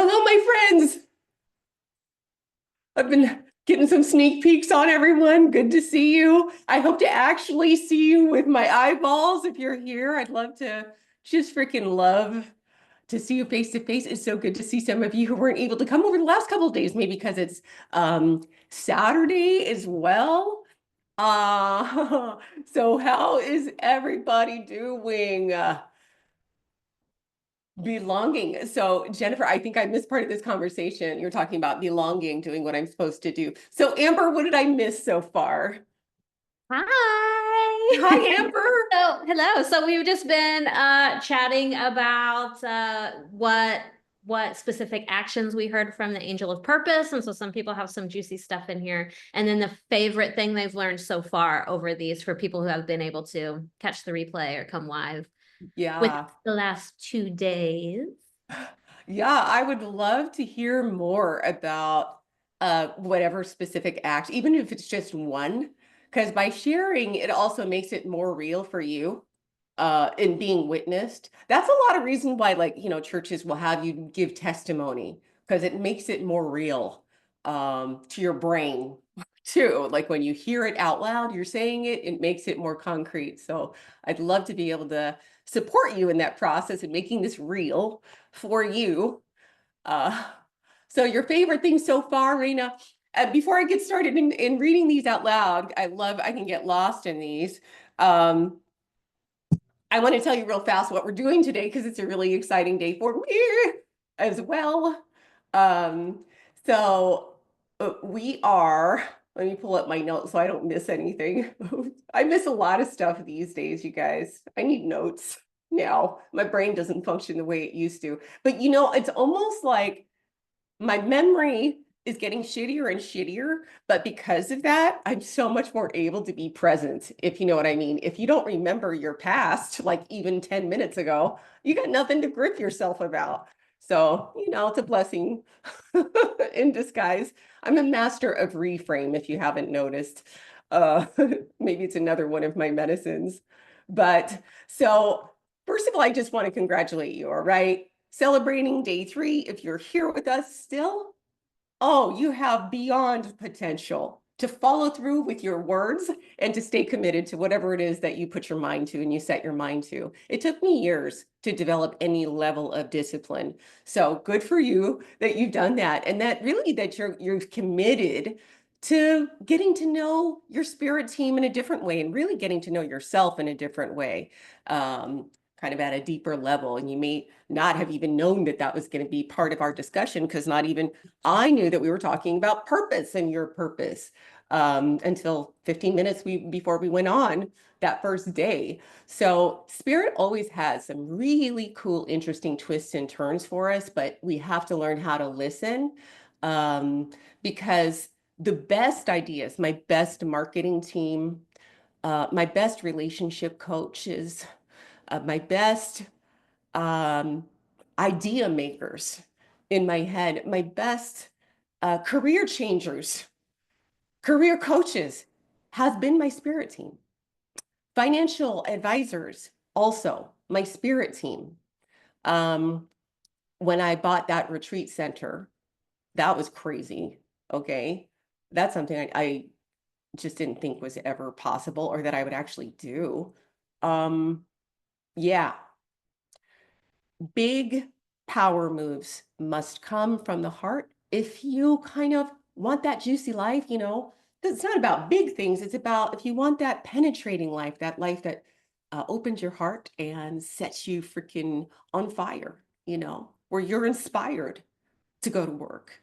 Hello, my friends. I've been getting some sneak peeks on everyone. Good to see you. I hope to actually see you with my eyeballs if you're here. I'd love to just freaking love to see you face to face. It's so good to see some of you who weren't able to come over the last couple of days, maybe because it's Saturday as well. Uh, so how is everybody doing? Belonging. So, Jennifer, I think I missed part of this conversation. You're talking about belonging, doing what I'm supposed to do. So, Amber, what did I miss so far? Hi. Hi, Amber. Hello. So we've just been chatting about what specific actions we heard from the Angel of Purpose. And so some people have some juicy stuff in here. And then the favorite thing they've learned so far over these for people who have been able to catch the replay or come live with Yeah. the last 2 days. Yeah, I would love to hear more about whatever specific act, even if it's just one, because by sharing, it also makes it more real for you in being witnessed. That's a lot of reason why, like, churches will have you give testimony because it makes it more real to your brain too. Like when you hear it out loud, you're saying it, it makes it more concrete. So I'd love to be able to support you in that process and making this real for you. Uh, so your favorite thing so far, Raina, before I get started in reading these out loud, I can get lost in these. Um, I want to tell you real fast what we're doing today because it's a really exciting day for me as well. Um, so we are, let me pull up my notes so I don't miss anything. I miss a lot of stuff these days, you guys. I need notes now. My brain doesn't function the way it used to. But it's almost like my memory is getting shittier and shittier, but because of that, I'm so much more able to be present, if you know what I mean. If you don't remember your past, like even 10 minutes ago, you got nothing to grip yourself about. So, it's a blessing in disguise. I'm a master of reframe, if you haven't noticed. Uh, maybe it's another one of my medicines. But so, first of all, I just want to congratulate you, all right? Celebrating day 3. If you're here with us still, oh, you have beyond potential to follow through with your words and to stay committed to whatever it is that you put your mind to and you set your mind to. It took me years to develop any level of discipline. So good for you that you've done that, and that really that you're committed to getting to know your spirit team in a different way and really getting to know yourself in a different way. Kind of at a deeper level. And you may not have even known that that was going to be part of our discussion because not even I knew that we were talking about purpose and your purpose until 15 minutes before we went on that first day. So Spirit always has some really cool, interesting twists and turns for us, but we have to learn how to listen um, because the best ideas, my best marketing team, my best relationship coaches, my best um, idea makers in my head, my best career changers, career coaches has been my spirit team. Financial advisors, also my spirit team. Um, when I bought that retreat center, that was crazy. Okay. That's something I just didn't think was ever possible or that I would actually do. Um, yeah, big power moves must come from the heart. If you kind of want that juicy life, it's not about big things. It's about if you want that penetrating life, that life that opens your heart and sets you freaking on fire, where you're inspired to go to work.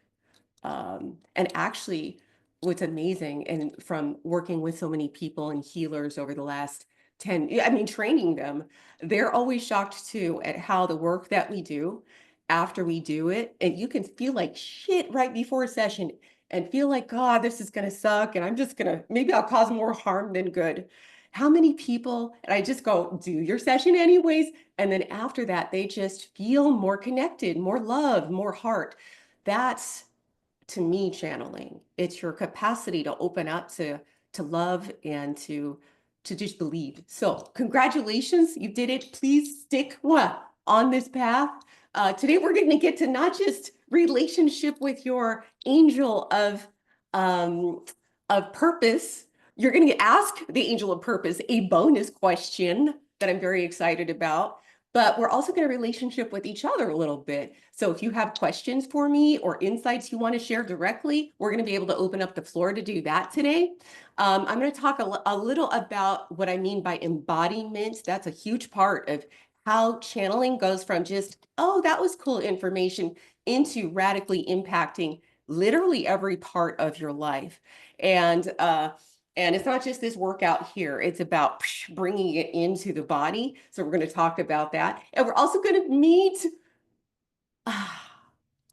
And actually, what's amazing, and from working with so many people and healers over the last 10, I mean, training them, they're always shocked too at how the work that we do after we do it, and you can feel like shit right before a session and feel like, God, this is going to suck. And I'm just going to, maybe I'll cause more harm than good. How many people, and I just go, do your session anyways. And then after that, they just feel more connected, more love, more heart. That's to me channeling. It's your capacity to open up to love and to just believe. So congratulations, you did it. Please stick on this path. Today we're going to get to not just relationship with your angel um, of purpose. You're going to ask the angel of purpose a bonus question that I'm very excited about. But we're also going to relationship with each other a little bit. So if you have questions for me or insights you want to share directly, we're going to be able to open up the floor to do that today. I'm going to talk a little about what I mean by embodiment. That's a huge part of how channeling goes from just, oh, that was cool information into radically impacting literally every part of your life. And it's not just this workout here, it's about bringing it into the body. So we're going to talk about that. And we're also going to meet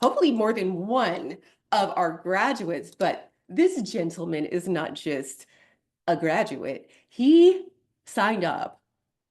hopefully more than one of our graduates, but this gentleman is not just a graduate. He signed up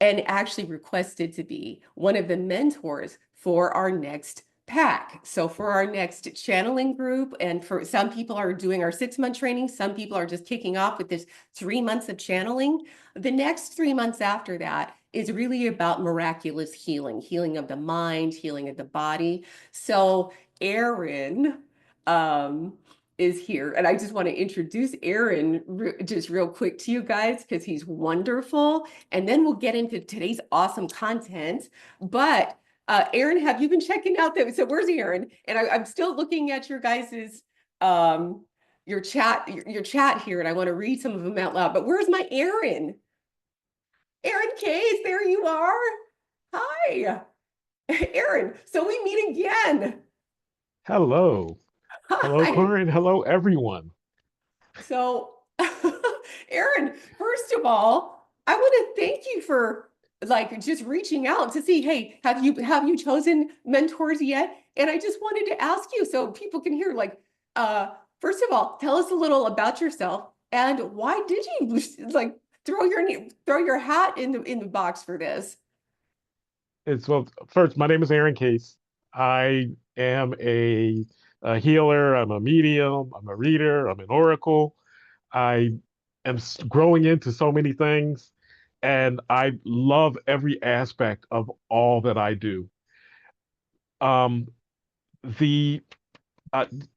and actually requested to be one of the mentors for our next pack. So for our next channeling group, and for some people are doing our 6-month training, some people are just kicking off with this 3 months of channeling. The next 3 months after that is really about miraculous healing, healing of the mind, healing of the body. So Aaron, um, is here. And I just want to introduce Aaron just real quick to you guys because he's wonderful. And then we'll get into today's awesome content. But Aaron, have you been checking out that? So where's Aaron? And I'm still looking at your guys's your chat here, and I want to read some of them out loud. But where's my Aaron? Aaron Case, there you are. Hi, Aaron. So we meet again. Hello. Hello, Hi. Corin. Hello, everyone. So, Aaron, first of all, I want to thank you for like just reaching out to see, hey, have you chosen mentors yet? And I just wanted to ask you so people can hear, like, first of all, tell us a little about yourself and why did you like throw your hat in the box for this? Well, first, my name is Aaron Case. I am a healer. I'm a medium. I'm a reader. I'm an oracle. I am growing into so many things, and I love every aspect of all that I do. Um, the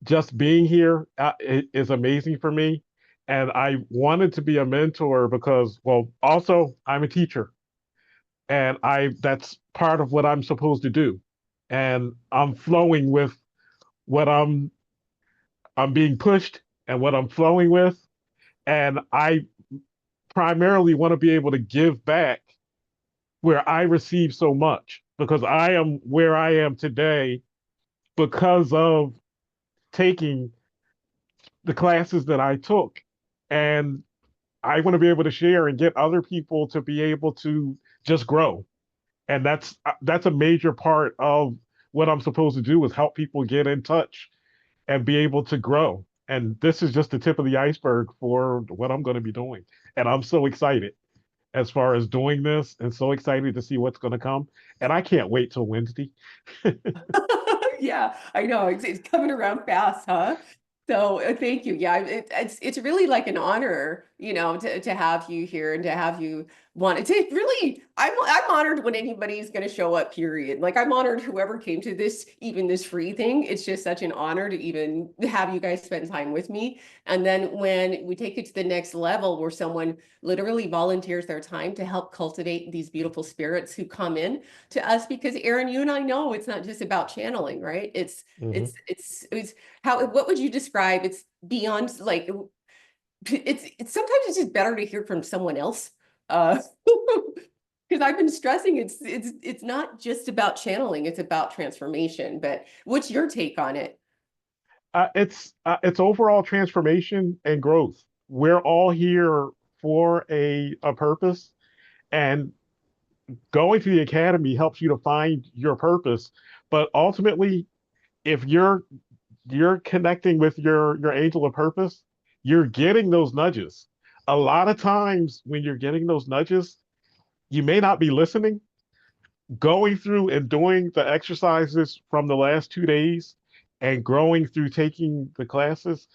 just being here is amazing for me, and I wanted to be a mentor because, well, also I'm a teacher. And I that's part of what I'm supposed to do. And I'm flowing with what I'm being pushed and what I'm flowing with. And I primarily want to be able to give back where I receive so much because I am where I am today because of taking the classes that I took. And I want to be able to share and get other people to be able to just grow. And that's a major part of what I'm supposed to do is help people get in touch and be able to grow. And this is just the tip of the iceberg for what I'm going to be doing. And I'm so excited as far as doing this and so excited to see what's going to come. And I can't wait till Wednesday. Yeah, I know. It's coming around fast, huh? So thank you. Yeah, it's really like an honor, to have you here and to have you want to really. I'm honored when anybody's going to show up. Period. Like I'm honored whoever came to this, even this free thing. It's just such an honor to even have you guys spend time with me. And then when we take it to the next level, where someone literally volunteers their time to help cultivate these beautiful spirits who come in to us, because Aaron, you and I know it's not just about channeling, right? It's Hmm. it's it's how, what would you describe? It's beyond like it's sometimes it's just better to hear from someone else. Uh because I've been stressing it's not just about channeling, it's about transformation. But what's your take on it? It's overall transformation and growth. We're all here for a purpose, and going to the academy helps you to find your purpose. But ultimately, if you're connecting with your angel of purpose, you're getting those nudges. A lot of times when you're getting those nudges, you may not be listening. Going through and doing the exercises from the last 2 days and growing through taking the classes,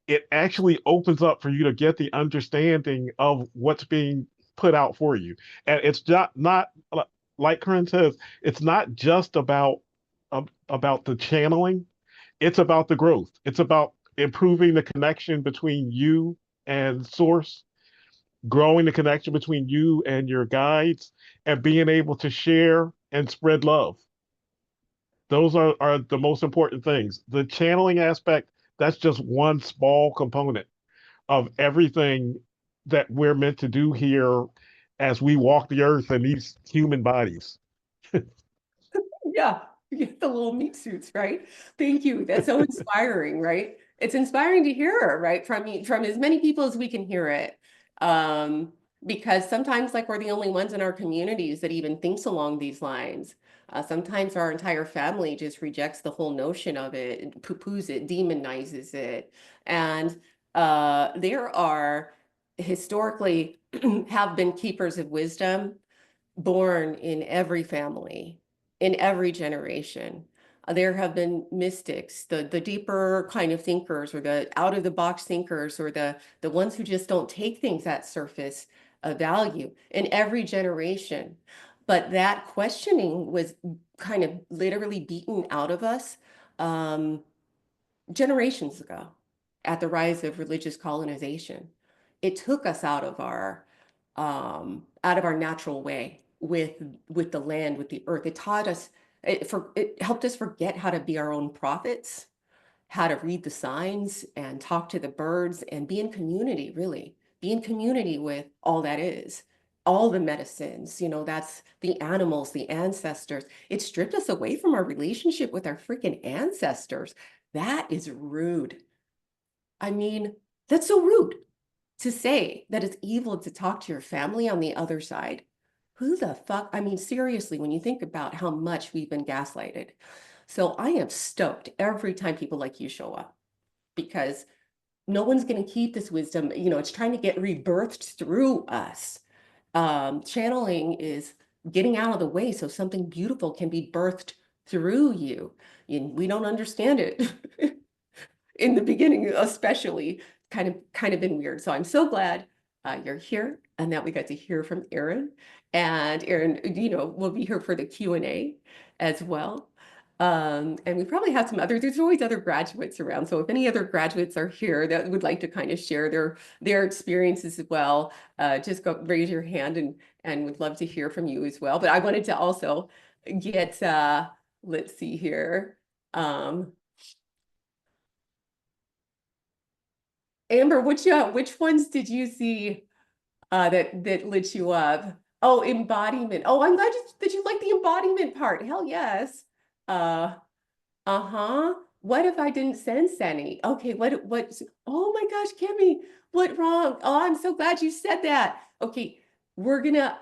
it actually opens up for you to get the understanding of what's being put out for you. And it's not like Corinne says, it's not just about about the channeling, it's about the growth. It's about improving the connection between you and source, growing the connection between you and your guides, and being able to share and spread love. Those are the most important things. The channeling aspect, that's just one small component of everything that we're meant to do here as we walk the earth in these human bodies. Yeah, you get the little meat suits, right? Thank you. That's so inspiring, right? It's inspiring to hear, right, from you, from as many people as we can hear it. Um, because sometimes like we're the only ones in our communities that even thinks along these lines. Sometimes our entire family just rejects the whole notion of it, poo-poos it, demonizes it. And there are historically have been keepers of wisdom born in every family, in every generation. There have been mystics, the deeper kind of thinkers, or the out of the box thinkers, or the ones who just don't take things at surface value in every generation. But that questioning was kind of literally beaten out of us generations ago at the rise of religious colonization. It took us out of our natural way with the land, with the earth. It taught us it helped us forget how to be our own prophets, how to read the signs and talk to the birds and be in community, really. Be in community with all that is. All the medicines, that's the animals, the ancestors. It stripped us away from our relationship with our freaking ancestors. That is rude. I mean, that's so rude to say that it's evil to talk to your family on the other side. Who the fuck? I mean, seriously, when you think about how much we've been gaslighted. So I am stoked every time people like you show up because no one's going to keep this wisdom. It's trying to get rebirthed through us. Channeling is getting out of the way so something beautiful can be birthed through you. We don't understand it. In the beginning, especially kind of been weird. So I'm so glad you're here and that we got to hear from Erin. And Erin, will be here for the Q&A as well. And we probably have there's always other graduates around. So if any other graduates are here that would like to kind of share their experiences as well, just go raise your hand and would love to hear from you as well. But I wanted to also get, let's see here. Amber, which ones did you see that lit you up? Oh, embodiment. Oh, I'm glad that you like the embodiment part. Hell yes. Uh, uh-huh. What if I didn't sense any? Okay, oh my gosh, Kimmy, what wrong? Oh, I'm so glad you said that. Okay, we're gonna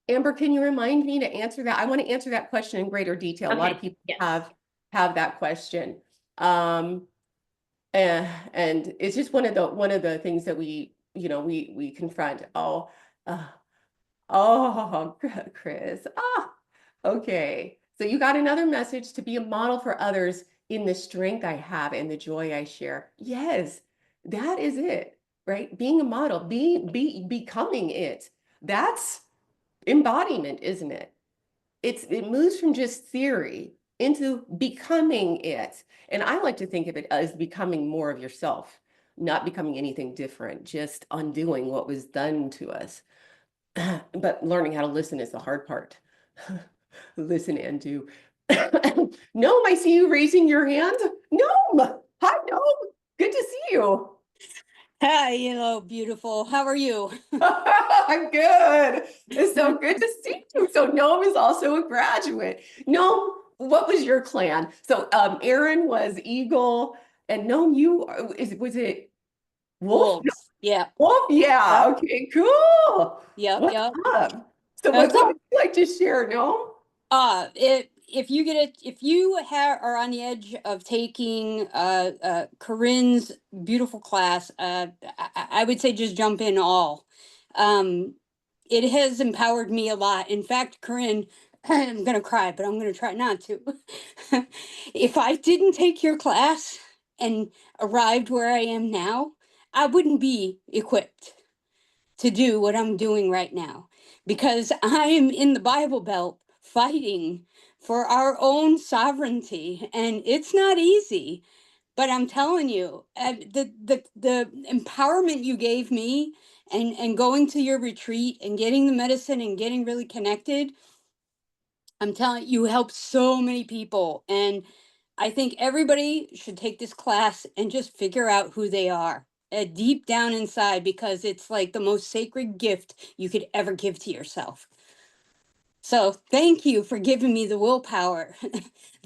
Amber, can you remind me to answer that? I want to answer that question in greater detail. A lot of Okay, people yes. have that question. Um, and it's just one of the things that we confront. Uh, oh, Chris. Okay. So you got another message to be a model for others in the strength I have and the joy I share. Yes, that is it, right? Being a model, becoming it. That's embodiment, isn't it? It moves from just theory into becoming it. And I like to think of it as becoming more of yourself, not becoming anything different, just undoing what was done to us. But learning how to listen is the hard part. Listen and do. Gnome, I see you raising your hand. Gnome, hi, Gnome. Good to see you. Hi, beautiful. How are you? I'm good. It's so good to see you. So Gnome is also a graduate. Gnome, what was your clan? So Aaron was Eagle, and Gnome, was it Wolf? No, Wolves. Yeah. Wolf, yeah. Yep. Okay, cool. Yep. What's Yep. up? So what Okay. would you like to share, Gnome? If you are on the edge of taking Corinne's beautiful class, I would say just jump in all. It has empowered me a lot. In fact, Corinne, I'm gonna cry, but I'm gonna try not to. If I didn't take your class and arrived where I am now, I wouldn't be equipped to do what I'm doing right now because I am in the Bible Belt fighting for our own sovereignty. And it's not easy, but I'm telling you, the empowerment you gave me, and going to your retreat and getting the medicine and getting really connected, I'm telling you, helped so many people. And I think everybody should take this class and just figure out who they are, deep down inside, because it's like the most sacred gift you could ever give to yourself. So thank you for giving me the willpower.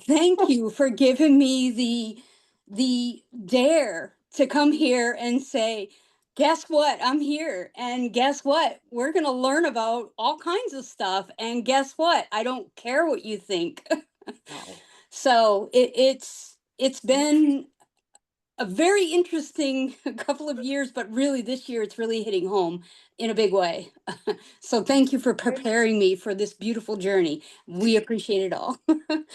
Thank you for giving me the dare to come here and say, guess what? I'm here. And guess what? We're going to learn about all kinds of stuff. And guess what? I don't care what you think. Wow. So it's been a very interesting couple of years, but really this year it's really hitting home in a big way. So thank you for preparing me for this beautiful journey. We appreciate it all.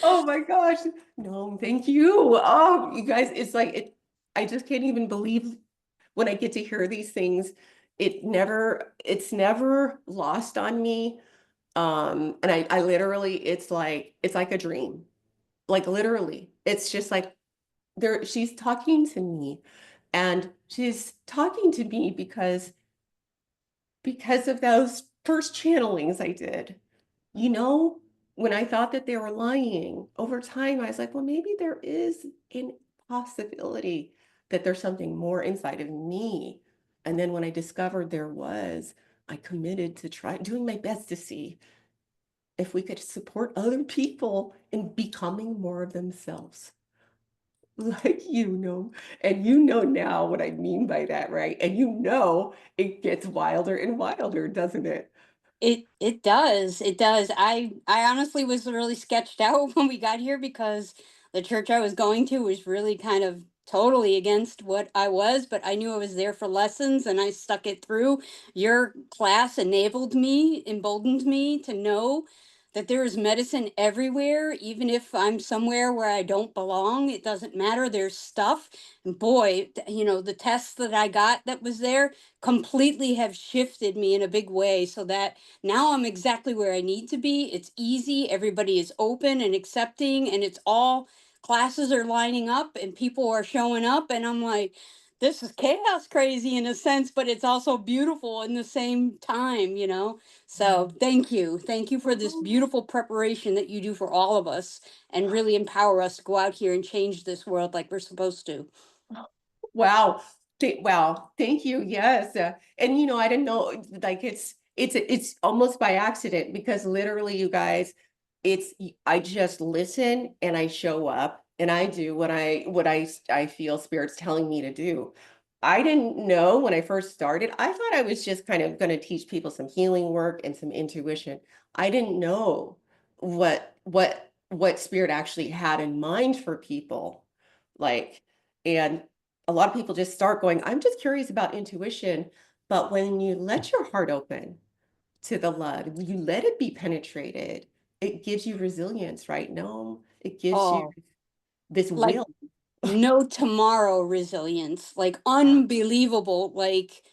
Oh my gosh. No, thank you. Oh, you guys, it's like I just can't even believe when I get to hear these things. It's never lost on me. And I literally, it's like a dream. Like literally. It's just like she's talking to me, and she's talking to me because of those first channelings I did. You know, when I thought that they were lying, over time, I was like, well, maybe there is a possibility that there's something more inside of me. And then when I discovered there was, I committed to try doing my best to see if we could support other people in becoming more of themselves. Like, and you know now what I mean by that, right? And you know it gets wilder and wilder, doesn't it? It does. It does. I honestly was really sketched out when we got here, because the church I was going to was really kind of totally against what I was, but I knew I was there for lessons and I stuck it through. Your class enabled me, emboldened me to know that there is medicine everywhere, even if I'm somewhere where I don't belong. It doesn't matter. There's stuff. And boy, the tests that I got that was there completely have shifted me in a big way, so that now I'm exactly where I need to be. It's easy. Everybody is open and accepting, and it's all classes are lining up and people are showing up. And I'm like, this is chaos crazy in a sense, but it's also beautiful in the same time. So thank you. Thank you for this beautiful preparation that you do for all of us, and really empower us to go out here and change this world like we're supposed to. Wow. Wow. Thank you. Yes. And I didn't know, like it's almost by accident, because literally, you guys, I just listen and I show up and I do what I feel spirit's telling me to do. I didn't know when I first started. I thought I was just kind of going to teach people some healing work and some intuition. I didn't know what spirit actually had in mind for people. Like, and a lot of people just start going, I'm just curious about intuition. But when you let your heart open to the love, you let it be penetrated, it gives you resilience, right? No, it gives you Oh, this like will. no tomorrow resilience, like Yeah. unbelievable, like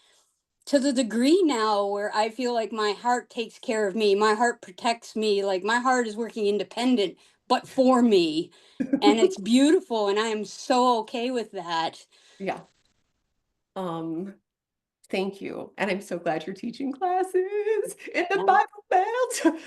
to the degree now where I feel like my heart takes care of me, my heart protects me, like my heart is working independent, but for me. And it's beautiful, and I am so okay with that. Yeah. Um, Thank you. And I'm so glad you're teaching classes in the Yeah. Bible Belt.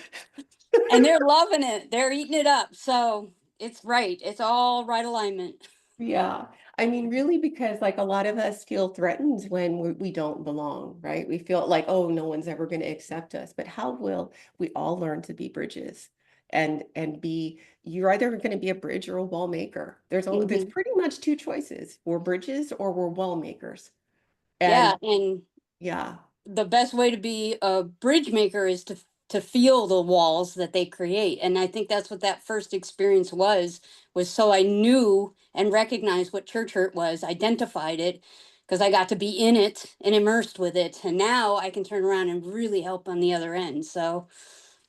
And they're loving it. They're eating it up. So it's right. It's all right alignment. Yeah. I mean, really, because like a lot of us feel threatened when we don't belong, right? We feel like, oh, no one's ever going to accept us. But how will we all learn to be bridges and you're either going to be a bridge or a wall maker. There's Mhm. pretty much two choices. We're bridges or we're wall makers. And Yeah. And yeah, the best way to be a bridge maker is to feel the walls that they create. And I think that's what that first experience was so I knew and recognized what church hurt was, identified it, because I got to be in it and immersed with it. And now I can turn around and really help on the other end. So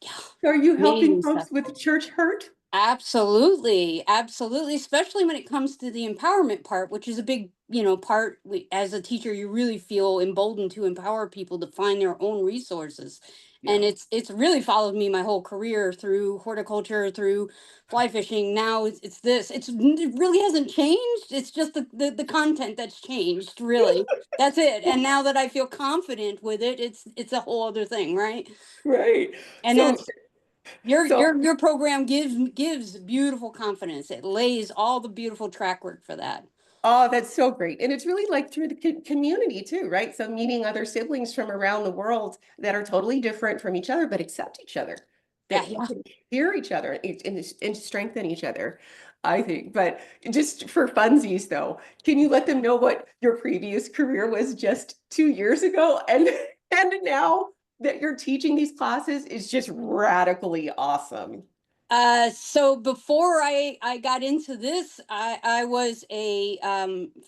yeah, are you helping amazing folks stuff. with church hurt? Absolutely, absolutely, especially when it comes to the empowerment part, which is a big, part. As a teacher, you really feel emboldened to empower people to find their own resources. And Yeah. it's really followed me my whole career through horticulture, through fly fishing. Now it's this. It really hasn't changed. It's just the content that's changed, really. That's it. And now that I feel confident with it, it's a whole other thing, right? Right. And So, that's so your program gives beautiful confidence. It lays all the beautiful track work for that. Oh, that's so great. And it's really like through the community too, right? So meeting other siblings from around the world that are totally different from each other, but accept each other, Yeah, that yeah. can hear each other and strengthen each other, I think. But just for funsies though, can you let them know what your previous career was just 2 years ago? And now that you're teaching these classes is just radically awesome. So before I got into this, I was a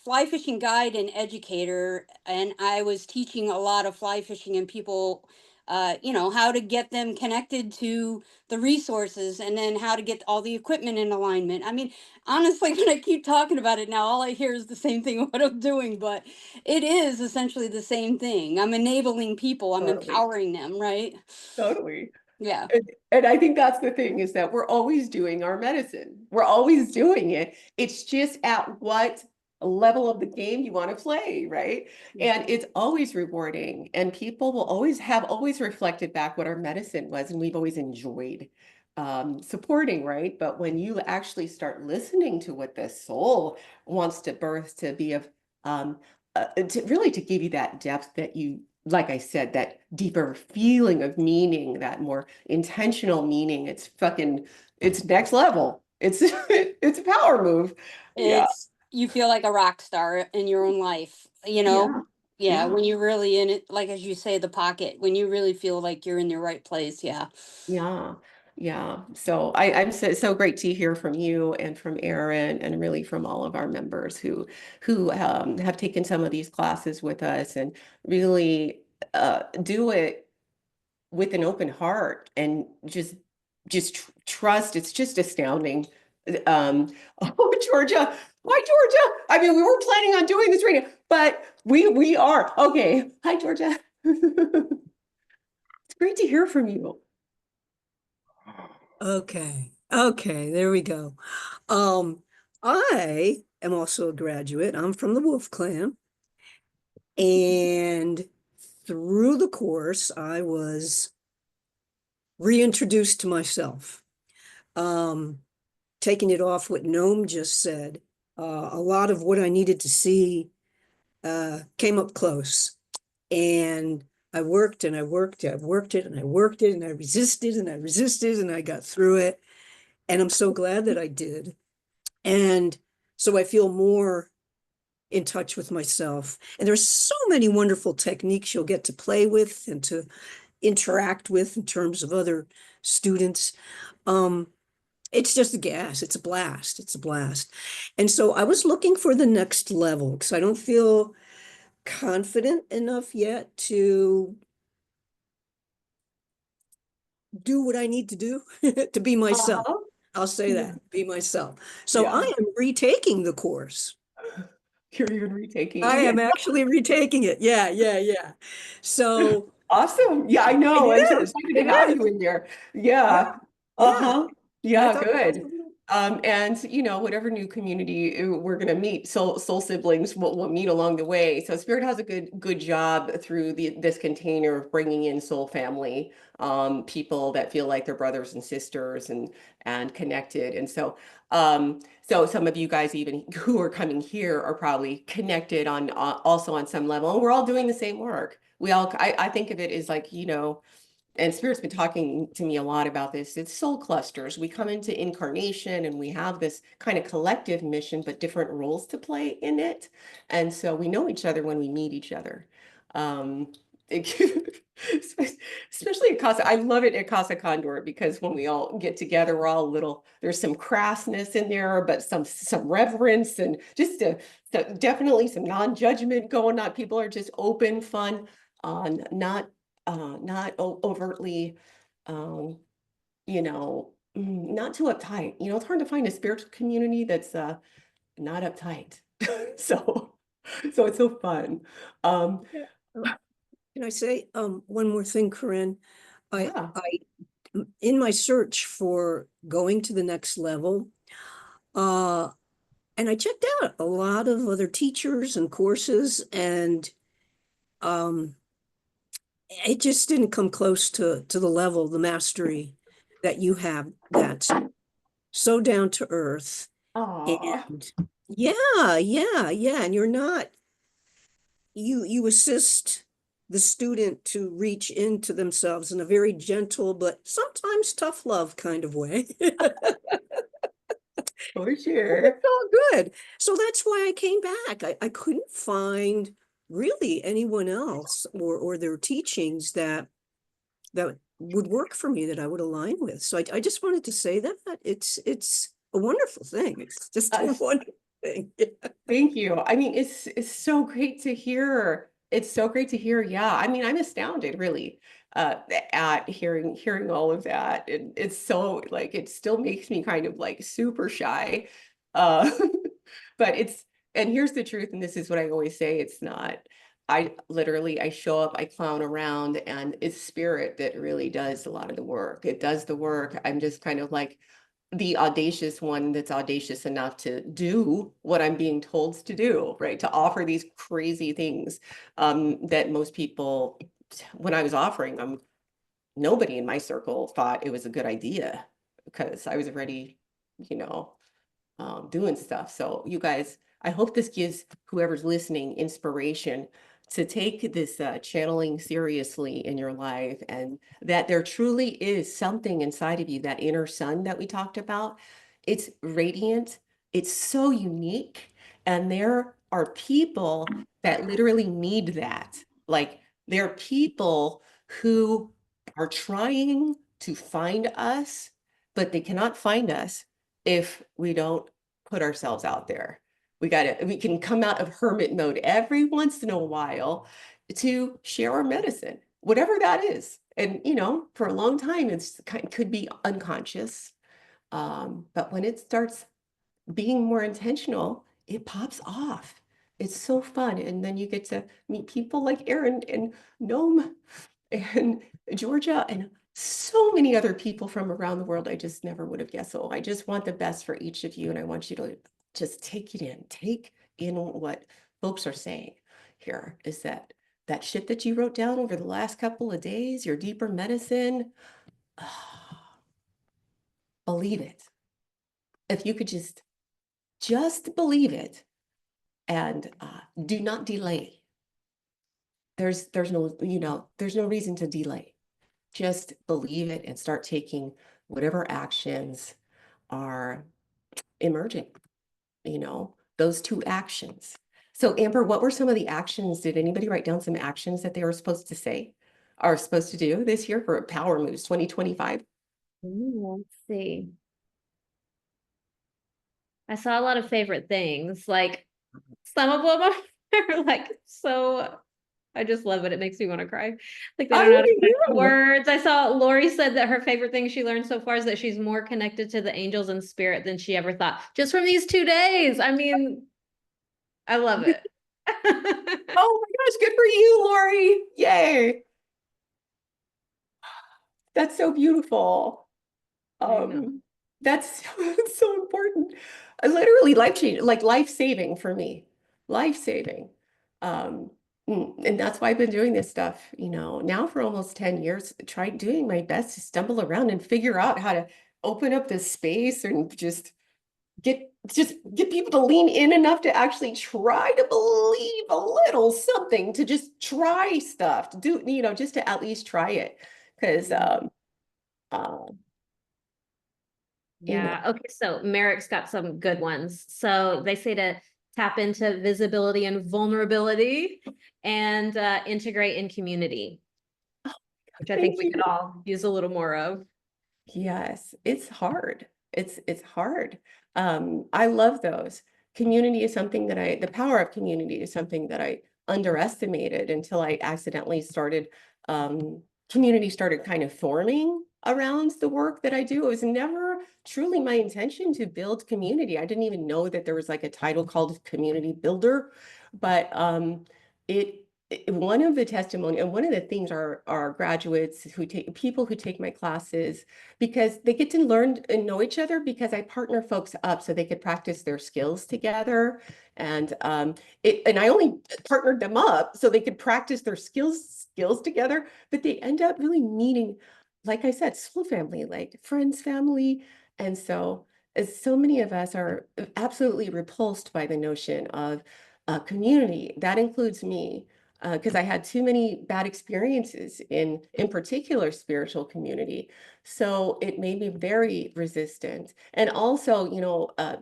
fly fishing guide and educator, and I was teaching a lot of fly fishing and people, how to get them connected to the resources, and then how to get all the equipment in alignment. I mean, honestly, when I keep talking about it now, all I hear is the same thing of what I'm doing, but it is essentially the same thing. I'm enabling people, I'm Totally. empowering them, right? Totally. Yeah. And I think that's the thing is that we're always doing our medicine. We're always doing it. It's just at what level of the game you want to play, right? And it's always rewarding. And people will always reflected back what our medicine was, and we've always enjoyed supporting, right? But when you actually start listening to what the soul wants to birth to be of to really to give you that depth that you like I said, that deeper feeling of meaning, that more intentional meaning, it's next level. It's it's a power move. Yeah, You feel like a rock star in your own life, you know? yeah, Yeah, yeah, when you're really in it, like as you say, the pocket, when you really feel like you're in the right place. Yeah. yeah, yeah. So I'm so great to hear from you and from Aaron and really from all of our members who have taken some of these classes with us and really do it with an open heart and just trust. It's just astounding. Oh, Georgia. Hi, Georgia. I mean, we were planning on doing this right now, but we are. Okay. Hi, Georgia. It's great to hear from you. Okay. Okay, there we go. I am also a graduate. I'm from the Wolf Clan. And through the course, I was reintroduced to myself. Um, Taking it off what Noam just said, a lot of what I needed to see came up close. And I worked and I worked, I worked it and I worked it and I resisted and I resisted and I got through it. And I'm so glad that I did. And so I feel more in touch with myself. And there's so many wonderful techniques you'll get to play with and to interact with in terms of other students. Um, it's just a gas. It's a blast. It's a blast. And so I was looking for the next level because I don't feel confident enough yet to do what I need to do to be myself. Uh-huh. I'll say Yeah. that, be myself. So Yeah. I am retaking the course. You're even retaking I it. Yeah. am actually retaking it. Yeah, yeah, yeah. So Awesome. Yeah, I know. I'm so it is. excited to It have you is. in there. Yeah, Yeah. yeah. Uh-huh. I Yeah, thought that was good. And whatever new community we're gonna meet, soul siblings will meet along the way. So Spirit has a good job through this container of bringing in soul family, people that feel like they're brothers and sisters and connected. And so some of you guys even who are coming here are probably connected on also on some level, and we're all doing the same work. I think of it as like, and Spirit's been talking to me a lot about this. It's soul clusters. We come into incarnation and we have this kind of collective mission, but different roles to play in it. And so we know each other when we meet each other. Um, especially at Casa. I love it at Casa Condor because when we all get together, we're all a little, there's some crassness in there, but some reverence and definitely some non-judgment going on. People are just open, fun, not overtly, um, not too uptight. It's hard to find a spiritual community that's not uptight. So, so it's so fun. Um, Yeah. Can I say one more thing, Corinne? Yeah. In my search for going to the next level, and I checked out a lot of other teachers and courses, and it just didn't come close to the level, the mastery that you have. That's so down to earth. Aw. And yeah. And you're not, you assist the student to reach into themselves in a very gentle, but sometimes tough love kind of way. For Oh, sure. it's all good. So that's why I came back. I couldn't find really anyone else or their teachings that would work for me, that I would align with. So I just wanted to say that it's a wonderful thing. It's just a Uh, wonderful thing. Thank you. I mean, it's so great to hear. It's so great to hear. Yeah. I mean, I'm astounded really at hearing all of that. And it's so like it still makes me kind of like super shy. Uh but it's and here's the truth, and this is what I always say, it's not. I literally I show up, I clown around, and it's spirit that really does a lot of the work. It does the work. I'm just kind of like the audacious one that's audacious enough to do what I'm being told to do, right? To offer these crazy things that most people, when I was offering them, nobody in my circle thought it was a good idea because I was already, you know, doing stuff. So you guys, I hope this gives whoever's listening inspiration to take this channeling seriously in your life, and that there truly is something inside of you, that inner sun that we talked about. It's radiant, it's so unique, and there are people that literally need that. Like there are people who are trying to find us, but they cannot find us if we don't put ourselves out there. We can come out of hermit mode every once in a while to share our medicine, whatever that is. And, you know, for a long time, could be unconscious. But when it starts being more intentional, it pops off. It's so fun. And then you get to meet people like Aaron and Nome and Georgia and so many other people from around the world I just never would have guessed. So I just want the best for each of you. And I want you to just take in what folks are saying here is that shit that you wrote down over the last couple of days, your deeper medicine, believe it. If you could just believe it and do not delay. There's no, you know, there's no reason to delay. Just believe it and start taking whatever actions are emerging, you know, those two actions. So Amber, what were some of the actions? Did anybody write down some actions that they were supposed to say, are supposed to do this year for Power Moves 2025? Let's see. I saw a lot of favorite things. Like some of them are like so. I just love it. It makes me want to cry. Like they I don't know how want to to put hear into 'em. words. I saw Lori said that her favorite thing she learned so far is that she's more connected to the angels and spirit than she ever thought. Just from these 2 days. I mean, I love it. Oh my gosh, good for you, Lori. Yay. That's so beautiful. I know. That's that's so important. Literally life changing, like life saving for me. Life saving. Um, and that's why I've been doing this stuff, you know, now for almost 10 years, try doing my best to stumble around and figure out how to open up this space and just get people to lean in enough to actually try to believe a little something, to just try stuff, to do, you know, just to at least try it. Because um, you know. Yeah. Okay. So Merrick's got some good ones. So they say to tap into visibility and vulnerability and integrate in community, which I think Thank we you. could all use a little more of. Yes, it's hard. It's hard. I love those. Community is something that the power of community is something that I underestimated until I accidentally started, community started kind of forming around the work that I do. It was never truly my intention to build community. I didn't even know that there was like a title called community builder, but it one of the testimony and one of the things our graduates who take people who take my classes, because they get to learn and know each other, because I partner folks up so they could practice their skills together. And and I only partnered them up so they could practice their skills together, but they end up really meeting, like I said, soul family, like friends, family. And so as so many of us are absolutely repulsed by the notion of community, that includes me, because I had too many bad experiences in particular spiritual community. So it made me very resistant. And also,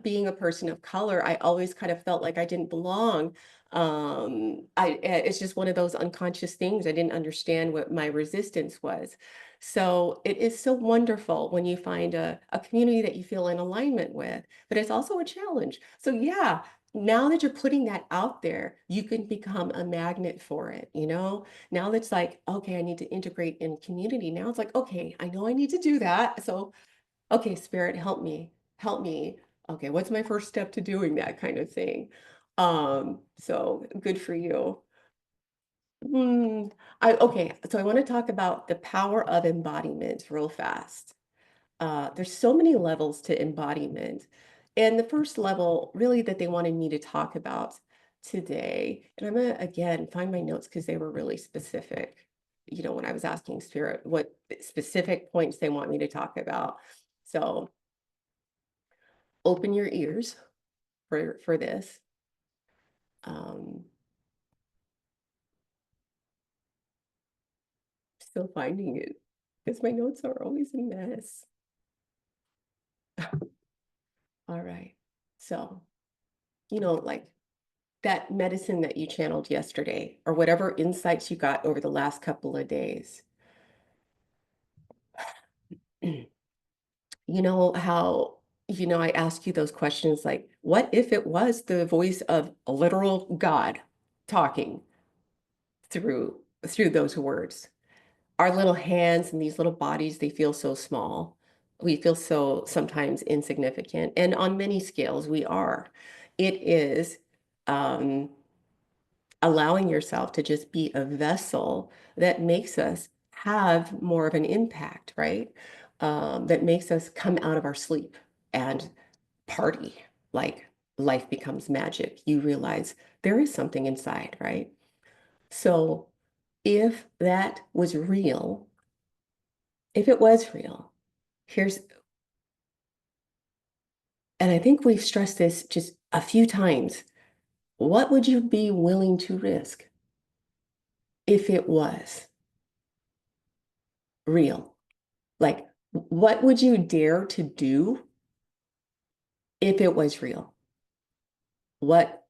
being a person of color, I always kind of felt like I didn't belong. It's just one of those unconscious things. I didn't understand what my resistance was. So it is so wonderful when you find a community that you feel in alignment with, but it's also a challenge. So yeah, now that you're putting that out there, you can become a magnet for it, Now that's like, okay, I need to integrate in community. Now it's like, okay, I know I need to do that. So, okay, Spirit, help me, help me. Okay, what's my first step to doing that kind of thing? So good for you. Okay, so I want to talk about the power of embodiment real fast. There's so many levels to embodiment. And the first level, really, that they wanted me to talk about today, and I'm gonna again find my notes because they were really specific, when I was asking Spirit what specific points they want me to talk about. So open your ears for this. Um, Still finding it because my notes are always a mess. All right. So, like that medicine that you channeled yesterday, or whatever insights you got over the last couple of days. You know how, I ask you those questions like, what if it was the voice of a literal God talking through those words? Our little hands and these little bodies, they feel so small. We feel so sometimes insignificant. And on many scales, we are. It is um, allowing yourself to just be a vessel that makes us have more of an impact, right? That makes us come out of our sleep and party like life becomes magic. You realize there is something inside, right? So if that was real, if it was real, here's, and I think we've stressed this just a few times, what would you be willing to risk if it was real? Like, what would you dare to do if it was real? What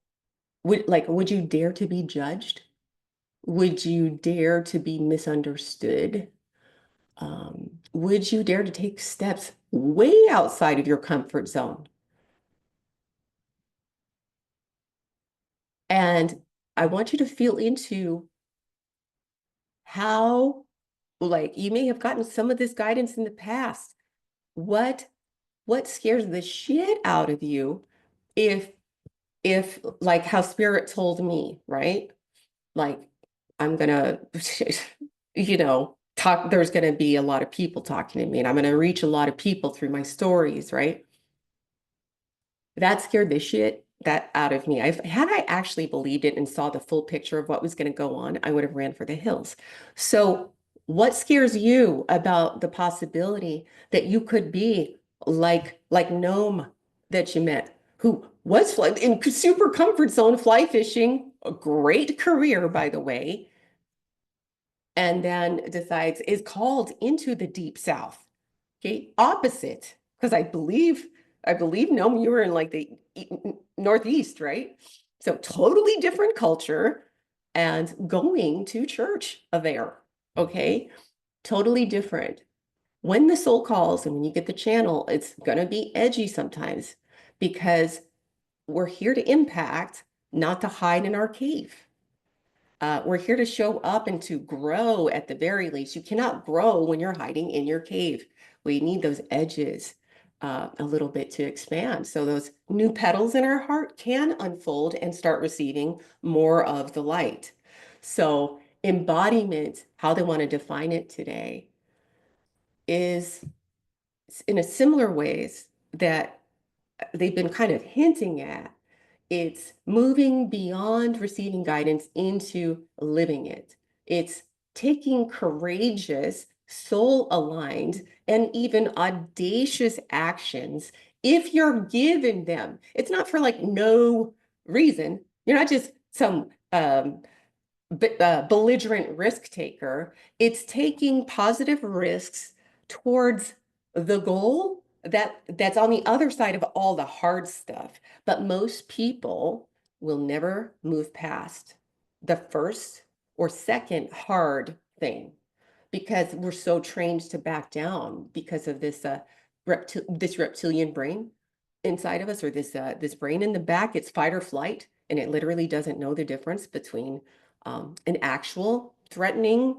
would you dare to be judged? Would you dare to be misunderstood? Would you dare to take steps way outside of your comfort zone? And I want you to feel into how, like, you may have gotten some of this guidance in the past. What scares the shit out of you if like how Spirit told me, right? Like, I'm gonna, talk, there's gonna be a lot of people talking to me, and I'm gonna reach a lot of people through my stories, right? That scared the shit that out of me. Had I actually believed it and saw the full picture of what was going to go on, I would have ran for the hills. So what scares you about the possibility that you could be like Gnome that you met, who was in super comfort zone fly fishing, a great career, by the way, and then is called into the deep south. Okay, opposite, because I believe, no, you were in like the Northeast, right? So totally different culture and going to church there. Okay, totally different. When the soul calls and when you get the channel, it's gonna be edgy sometimes because we're here to impact, not to hide in our cave. We're here to show up and to grow at the very least. You cannot grow when you're hiding in your cave. We need those edges a little bit to expand. So those new petals in our heart can unfold and start receiving more of the light. So embodiment, how they want to define it today, is in a similar ways that they've been kind of hinting at. It's moving beyond receiving guidance into living it. It's taking courageous, soul aligned, and even audacious actions if you're given them. It's not for like no reason. You're not just some belligerent risk taker. It's taking positive risks towards the goal that's on the other side of all the hard stuff. But most people will never move past the first or second hard thing because we're so trained to back down because of this this reptilian brain inside of us, or this brain in the back. It's fight or flight, and it literally doesn't know the difference between an actual threatening,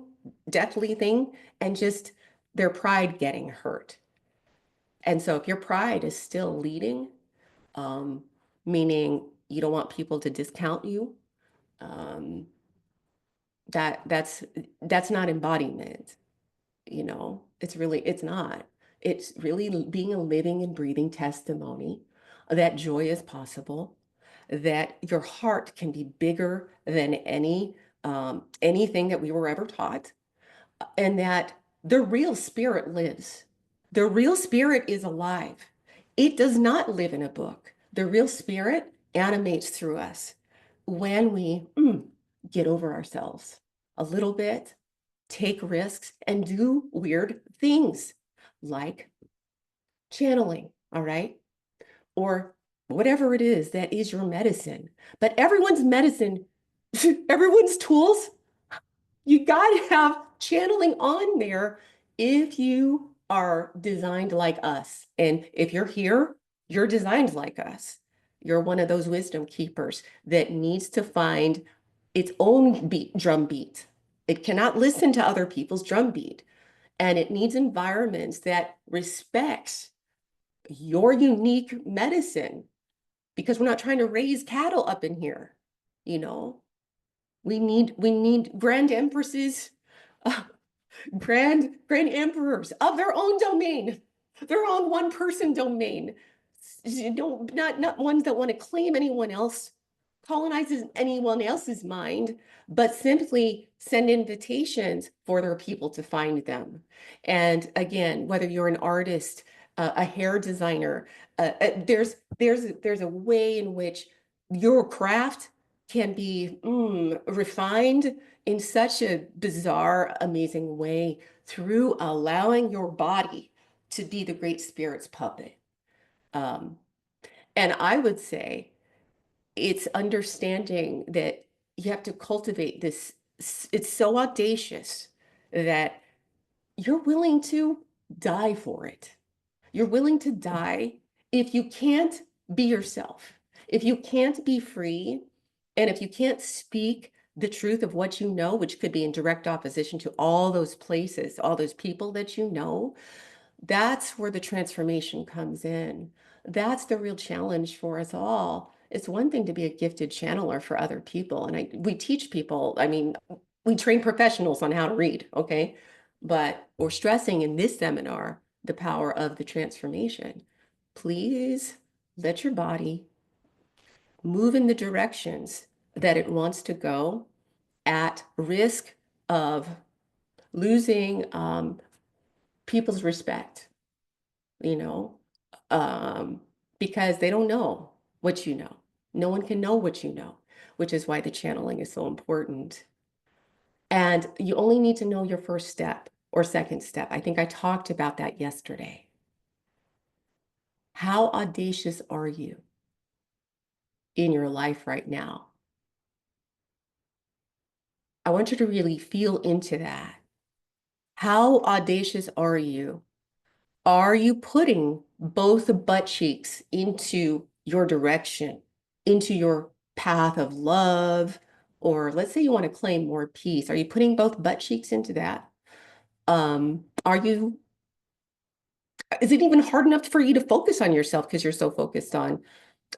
deathly thing and just their pride getting hurt. And so if your pride is still leading, um, meaning you don't want people to discount you, um, that's not embodiment. It's not. It's really being a living and breathing testimony that joy is possible, that your heart can be bigger than anything that we were ever taught, and that the real spirit lives. The real spirit is alive. It does not live in a book. The real spirit animates through us when we get over ourselves a little bit, take risks, and do weird things like channeling, all right? Or whatever it is that is your medicine. But everyone's medicine, everyone's tools, you got to have channeling on there if you are designed like us. And if you're here, you're designed like us. You're one of those wisdom keepers that needs to find its own drum beat. It cannot listen to other people's drum beat. And it needs environments that respect your unique medicine, because we're not trying to raise cattle up in here. You know, we need grand empresses, uh, grand emperors of their own domain, their own one person domain. You don't, not ones that want to claim anyone else, colonizes anyone else's mind, but simply send invitations for their people to find them. And again, whether you're an artist, a hair designer, there's a way in which your craft can be refined in such a bizarre, amazing way through allowing your body to be the Great Spirit's puppet. Um, and I would say it's understanding that you have to cultivate this. It's so audacious that you're willing to die for it. You're willing to die if you can't be yourself, if you can't be free, and if you can't speak the truth of what you know, which could be in direct opposition to all those places, all those people that you know. That's where the transformation comes in. That's the real challenge for us all. It's one thing to be a gifted channeler for other people. And we teach people, I mean, we train professionals on how to read, okay? But we're stressing in this seminar the power of the transformation. Please let your body move in the directions that it wants to go at risk of losing people's respect, you know, because they don't know what you know. No one can know what you know, which is why the channeling is so important. And you only need to know your first step or second step. I think I talked about that yesterday. How audacious are you in your life right now? I want you to really feel into that. How audacious are you? Are you putting both butt cheeks into your direction, into your path of love? Or let's say you want to claim more peace. Are you putting both butt cheeks into that? Is it even hard enough for you to focus on yourself because you're so focused on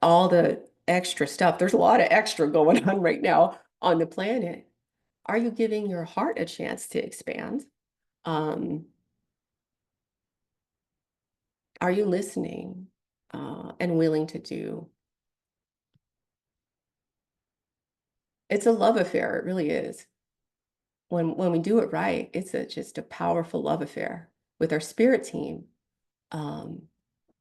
all the extra stuff? There's a lot of extra going on right now on the planet. Are you giving your heart a chance to expand? Are you listening and willing to do? It's a love affair, it really is. When we do it right, it's just a powerful love affair with our spirit team. And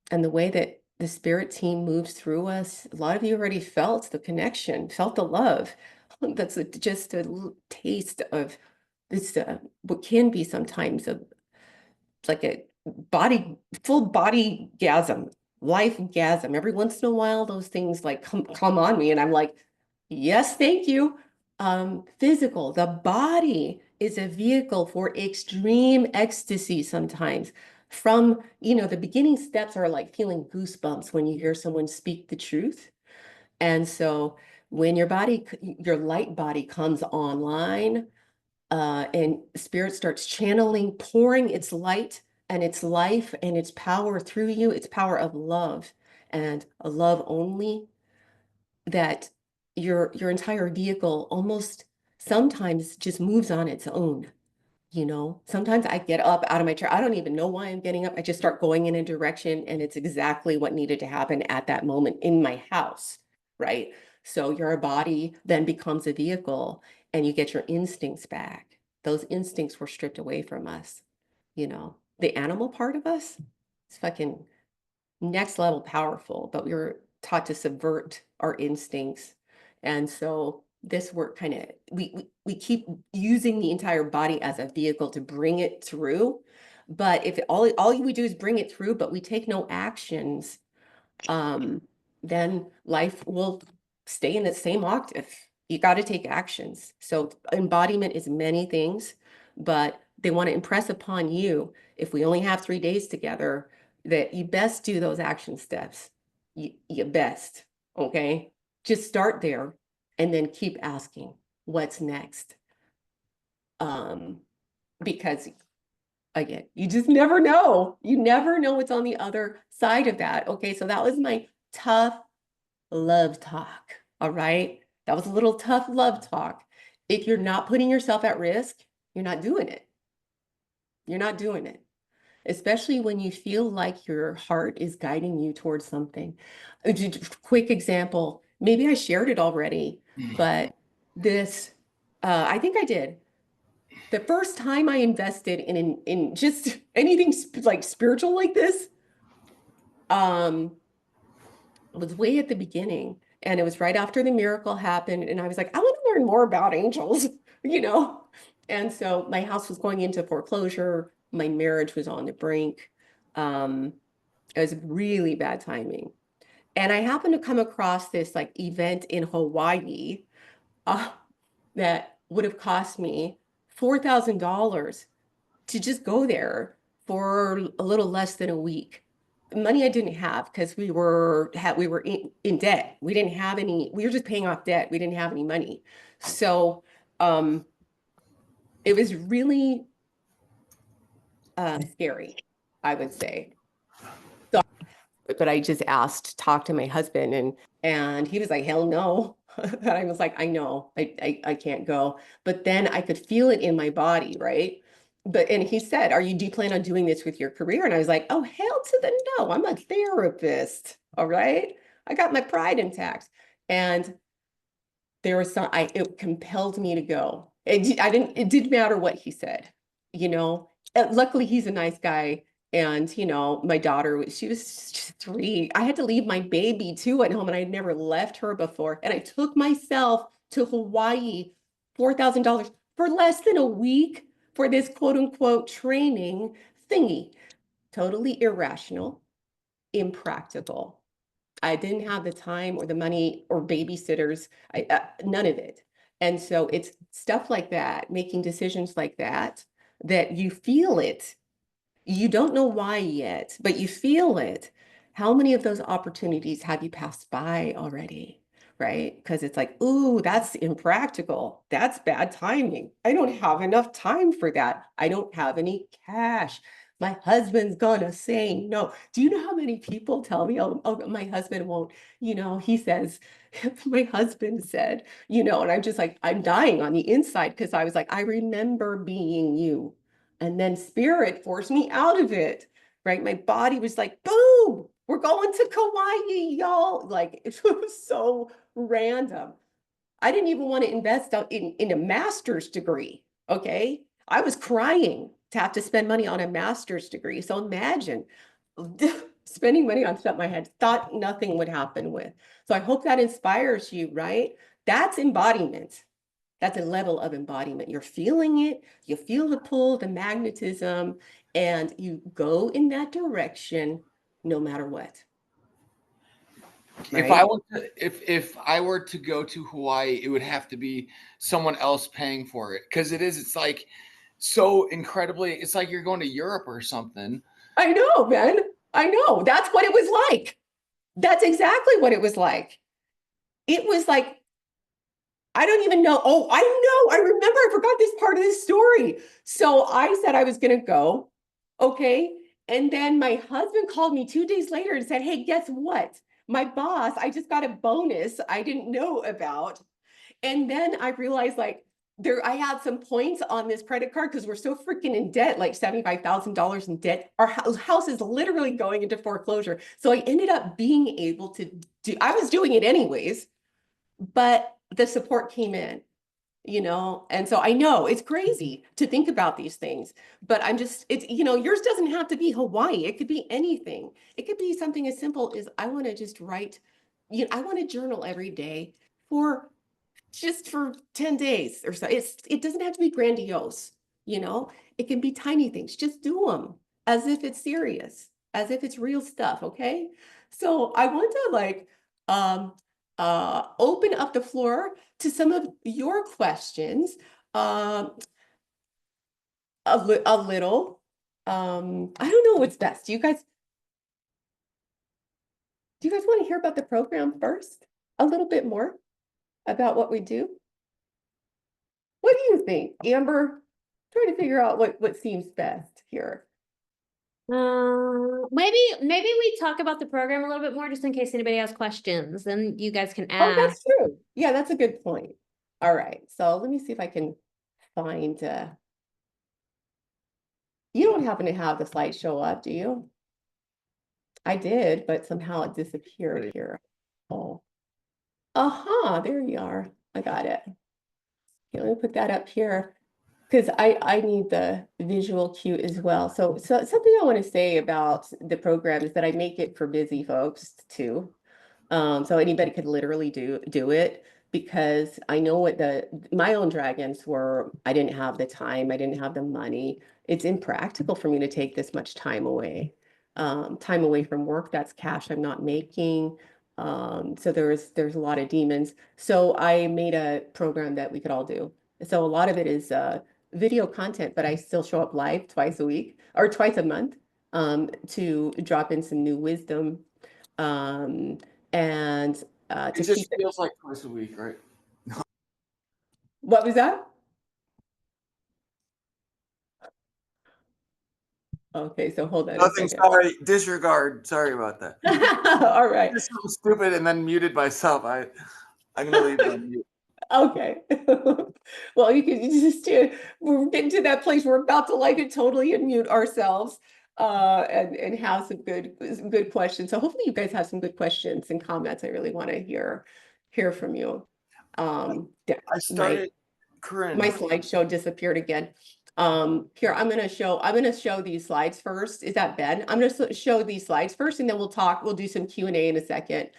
the way that the spirit team moves through us, a lot of you already felt the connection, felt the love. That's just a taste of this, what can be sometimes a like a full body gasm, life gasm. Every once in a while, those things like come on me, and I'm like, yes, thank you. Physical, the body is a vehicle for extreme ecstasy sometimes. From, the beginning steps are like feeling goosebumps when you hear someone speak the truth. And so when your light body comes online, and spirit starts channeling, pouring its light and its life and its power through you, its power of love and a love only, that your entire vehicle almost sometimes just moves on its own. Sometimes I get up out of my chair. I don't even know why I'm getting up. I just start going in a direction, and it's exactly what needed to happen at that moment in my house, right? So your body then becomes a vehicle, and you get your instincts back. Those instincts were stripped away from us. The animal part of us is fucking next level powerful, but we were taught to subvert our instincts. And so this work kind of, we keep using the entire body as a vehicle to bring it through. But if all we do is bring it through, but we take no actions, then life will stay in the same octave. You got to take actions. So embodiment is many things, but they want to impress upon you, if we only have 3 days together, that you best do those action steps. You best, okay? Just start there and then keep asking, what's next? Because again, you just never know. You never know what's on the other side of that. Okay, so that was my tough love talk. All right, that was a little tough love talk. If you're not putting yourself at risk, you're not doing it. You're not doing it, especially when you feel like your heart is guiding you towards something. Quick example, maybe I shared it already, but this, I think I did. The first time I invested in just anything like spiritual like this, was way at the beginning, and it was right after the miracle happened, and I was like, I want to learn more about angels, you know. And so my house was going into foreclosure, my marriage was on the brink. It was really bad timing, and I happened to come across this like event in Hawaii, uh, that would have cost me $4,000 to just go there for a little less than a week. Money I didn't have because we were in debt. We didn't have any, we were just paying off debt. We didn't have any money. So it was really scary, I would say. So, but I just asked, talked to my husband, and he was like, hell no. And I was like, I know, I can't go. But then I could feel it in my body, right? And he said, do you plan on doing this with your career? And I was like, oh, hell to the no, I'm a therapist. All right. I got my pride intact. And there was it compelled me to go. It didn't matter what he said, you know. Luckily he's a nice guy. And, my daughter, she was just 3. I had to leave my baby too at home, and I'd never left her before. And I took myself to Hawaii, $4,000 for less than a week for this quote unquote training thingy. Totally irrational, impractical. I didn't have the time or the money or babysitters, none of it. And so it's stuff like that, making decisions like that, that you feel it. You don't know why yet, but you feel it. How many of those opportunities have you passed by already? Right? Because it's like, ooh, that's impractical. That's bad timing. I don't have enough time for that. I don't have any cash. My husband's gonna say no. Do you know how many people tell me, oh, my husband won't, he says my husband said, you know, and I'm just like, I'm dying on the inside because I was like, I remember being you. And then spirit forced me out of it, right? My body was like, boom, we're going to Kauai, y'all. Like, it was so random. I didn't even want to invest in a master's degree. Okay. I was crying to have to spend money on a master's degree. So imagine spending money on stuff I had thought nothing would happen with. So I hope that inspires you, right? That's embodiment. That's a level of embodiment. You're feeling it, you feel the pull, the magnetism, and you go in that direction no matter what. If Right? I were to, if I were to go to Hawaii, it would have to be someone else paying for it, because it's like so incredibly, it's like you're going to Europe or something. I know, man. I know. That's what it was like. That's exactly what it was like. It was like, I don't even know. Oh, I know. I remember. I forgot this part of this story. So I said I was going to go. Okay. And then my husband called me 2 days later and said, hey, guess what? My boss, I just got a bonus I didn't know about. And then I realized like I had some points on this credit card because we're so freaking in debt, like $75,000 in debt. Our house is literally going into foreclosure. So I ended up being able to I was doing it anyways, but the support came in, you know? And so I know it's crazy to think about these things, but it's, you know, yours doesn't have to be Hawaii. It could be anything. It could be something as simple as I want to just write, you know, I want to journal every day for just for 10 days or so. It doesn't have to be grandiose, you know, it can be tiny things. Just do them as if it's serious, as if it's real stuff. Okay. So I want to like open up the floor to some of your questions. Um a little. I don't know what's best. Do you guys want to hear about the program first? A little bit more about what we do? What do you think, Amber? Trying to figure out what seems best here. Maybe we talk about the program a little bit more, just in case anybody has questions, and you guys can Oh, ask. that's true. Yeah, that's a good point. All right, so let me see if I can find. You don't happen to have the slideshow up, do you? I did, but somehow it disappeared here. Oh, there you are. I got it. Okay, let me put that up here. Because I need the visual cue as well. So something I want to say about the program is that I make it for busy folks too. So anybody could literally do it, because I know what my own dragons were. I didn't have the time. I didn't have the money. It's impractical for me to take this much time away. Time away from work, that's cash I'm not making. So there's a lot of demons. So I made a program that we could all do. So a lot of it is video content, but I still show up live twice a week or twice a month to drop in some new wisdom um, and to It just keep it. feels like twice a week, right? What was that? Okay, so hold on a Nothing. second. Sorry, disregard. Sorry about that. All right. Just so stupid and then muted myself. I'm gonna leave it on mute. Okay. Well, you just we're getting to that place. We're about to like it totally unmute ourselves and have some good questions. So hopefully you guys have some good questions and comments. I really want to hear from you. Yeah, I started, my Corinne. slideshow disappeared again. Here, I'm gonna show these slides first. Is that Ben? I'm gonna show these slides first, and then we'll do some Q&A in a second.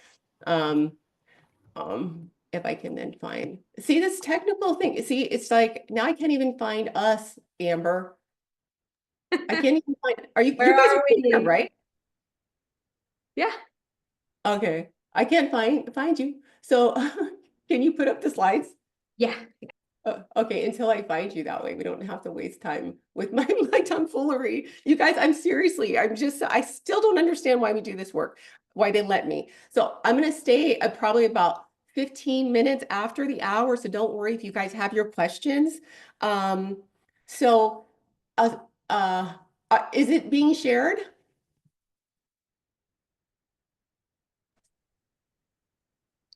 If I can then see this technical thing. See, it's like now I can't even find us, Amber. I can't even find, you Where guys are are in there, we? right? Yeah. Okay. I can't find you. So can you put up the slides? Yeah. Okay, until I find you, that way we don't have to waste time with my tomfoolery. You guys, I still don't understand why we do this work, why they let me. So I'm gonna stay probably about 15 minutes after the hour, so don't worry if you guys have your questions. So uh, uh, is it being shared?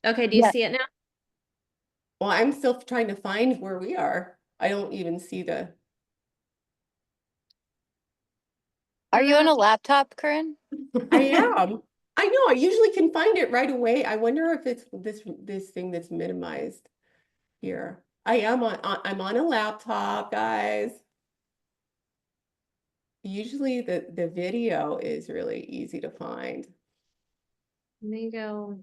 Okay, do you Yeah. see it now? Well, I'm still trying to find where we are. I don't even see the. Are you on a laptop, Corinne? I am. I know. I usually can find it right away. I wonder if it's this thing that's minimized here. I'm on a laptop, guys. Usually the video is really easy to find. Let me go.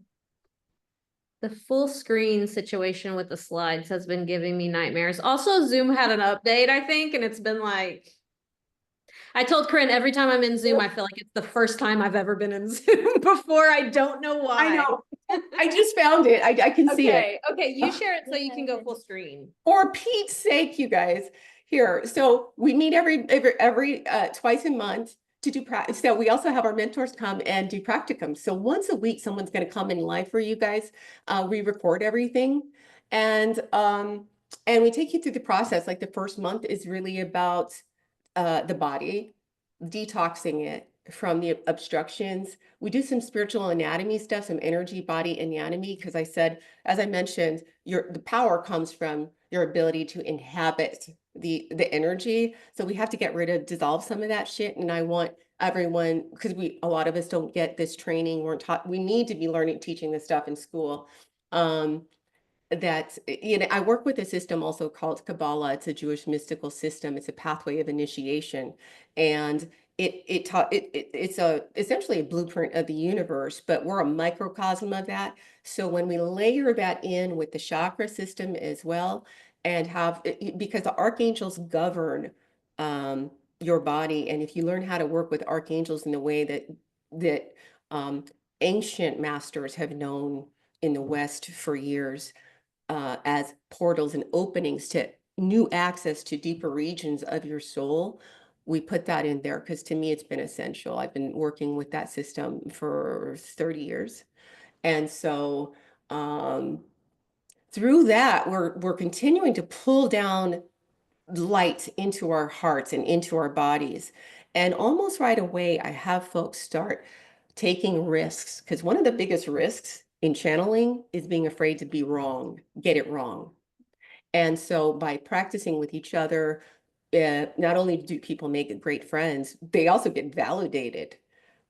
The full screen situation with the slides has been giving me nightmares. Also, Zoom had an update, I think, and it's been like, I told Corinne every time I'm in Zoom, I feel like it's the first time I've ever been in Zoom before. I don't know why. I know. I just found it. I can see it. Okay, you share it so you can go full screen. For Pete's sake, you guys. Here, so we meet every twice a month to do practice. So we also have our mentors come and do practicums. So once a week, someone's going to come in live for you guys. We record everything, and we take you through the process. Like the first month is really about the body, detoxing it from the obstructions. We do some spiritual anatomy stuff, some energy body anatomy, because I said, as I mentioned, the power comes from your ability to inhabit the energy. So we have to get rid of, dissolve some of that shit. And I want everyone, because a lot of us don't get this training, we're taught, we need to be learning, teaching this stuff in school. That, I work with a system also called Kabbalah. It's a Jewish mystical system. It's a pathway of initiation, and it's essentially a blueprint of the universe, but we're a microcosm of that. So when we layer that in with the chakra system as well, and because the archangels govern your body, and if you learn how to work with archangels in the way that ancient masters have known in the West for years, as portals and openings to new access to deeper regions of your soul, we put that in there because to me it's been essential. I've been working with that system for 30 years. And so through that, we're continuing to pull down light into our hearts and into our bodies. And almost right away, I have folks start taking risks, because one of the biggest risks in channeling is being afraid to be wrong, get it wrong. And so by practicing with each other, not only do people make great friends, they also get validated.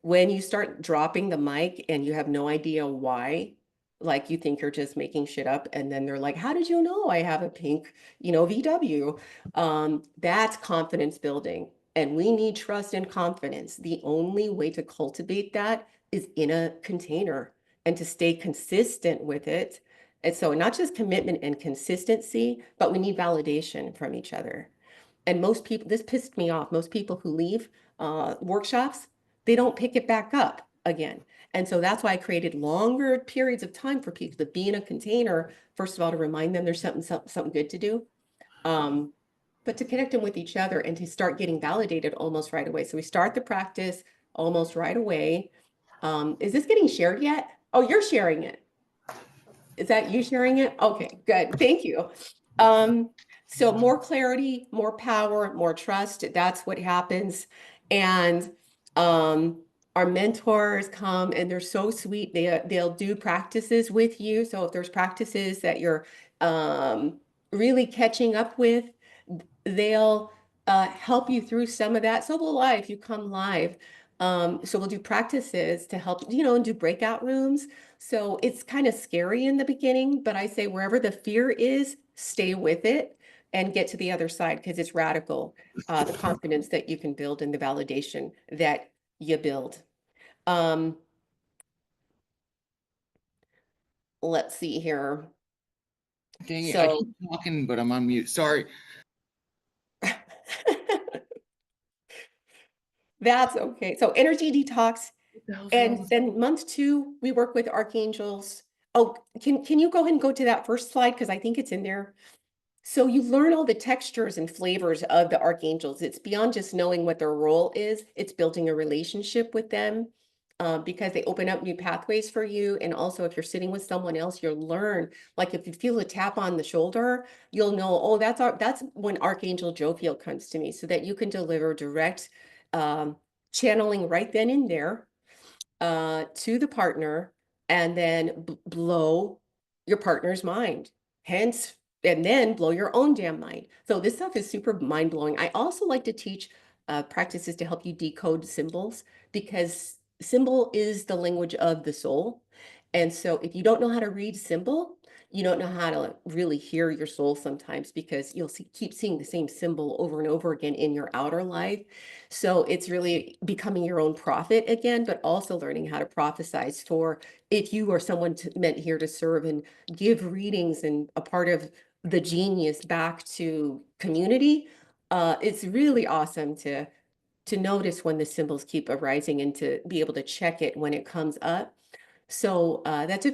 When you start dropping the mic and you have no idea why, like you think you're just making shit up, and then they're like, how did you know I have a pink, VW? That's confidence building. And we need trust and confidence. The only way to cultivate that is in a container and to stay consistent with it. And so not just commitment and consistency, but we need validation from each other. And most people, this pissed me off, most people who leave workshops, they don't pick it back up again. And so that's why I created longer periods of time for people to be in a container, first of all, to remind them there's something good to do, but to connect them with each other and to start getting validated almost right away. So we start the practice almost right away. Is this getting shared yet? Oh, you're sharing it. Is that you sharing it? Okay, good. Thank you. So more clarity, more power, more trust. That's what happens. And our mentors come and they're so sweet. They'll do practices with you. So if there's practices that you're really catching up with, they'll help you through some of that. So will I if you come live. So we'll do practices to help, and do breakout rooms. So it's kind of scary in the beginning, but I say wherever the fear is, stay with it and get to the other side because it's radical. The confidence that you can build and the validation that you build. Let's see here. Dang it, I keep talking, but I'm on mute. Sorry. That's okay. So energy detox. And then month 2, we work with archangels. Oh, can you go ahead and go to that first slide? Because I think it's in there. So you learn all the textures and flavors of the archangels. It's beyond just knowing what their role is. It's building a relationship with them because they open up new pathways for you. And also if you're sitting with someone else, you'll learn, like if you feel a tap on the shoulder, you'll know, oh, that's when Archangel Jophiel comes to me, so that you can deliver direct channeling right then and there to the partner and then blow your partner's mind. Hence, and then blow your own damn mind. So this stuff is super mind blowing. I also like to teach practices to help you decode symbols, because symbol is the language of the soul. And so if you don't know how to read symbol, you don't know how to really hear your soul sometimes, because you'll keep seeing the same symbol over and over again in your outer life. So it's really becoming your own prophet again, but also learning how to prophesize for if you are someone meant here to serve and give readings and a part of the genius back to community. It's really awesome to notice when the symbols keep arising and to be able to check it when it comes up. So that's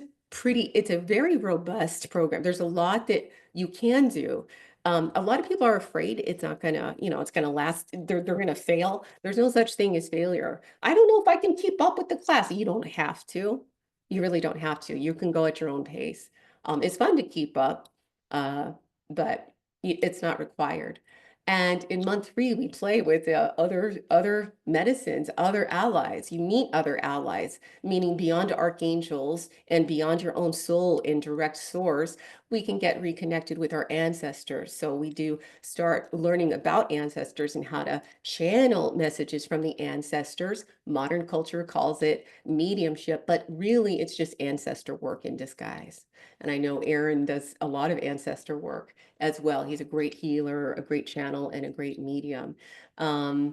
it's a very robust program. There's a lot that you can do. A lot of people are afraid it's not gonna, it's gonna last, they're gonna fail. There's no such thing as failure. I don't know if I can keep up with the class. You don't have to. You really don't have to. You can go at your own pace. It's fun to keep up, but it's not required. And in month 3, we play with other medicines, other allies. You meet other allies, meaning beyond archangels and beyond your own soul and direct source, we can get reconnected with our ancestors. So we do start learning about ancestors and how to channel messages from the ancestors. Modern culture calls it mediumship, but really it's just ancestor work in disguise. And I know Aaron does a lot of ancestor work as well. He's a great healer, a great channel, and a great medium. But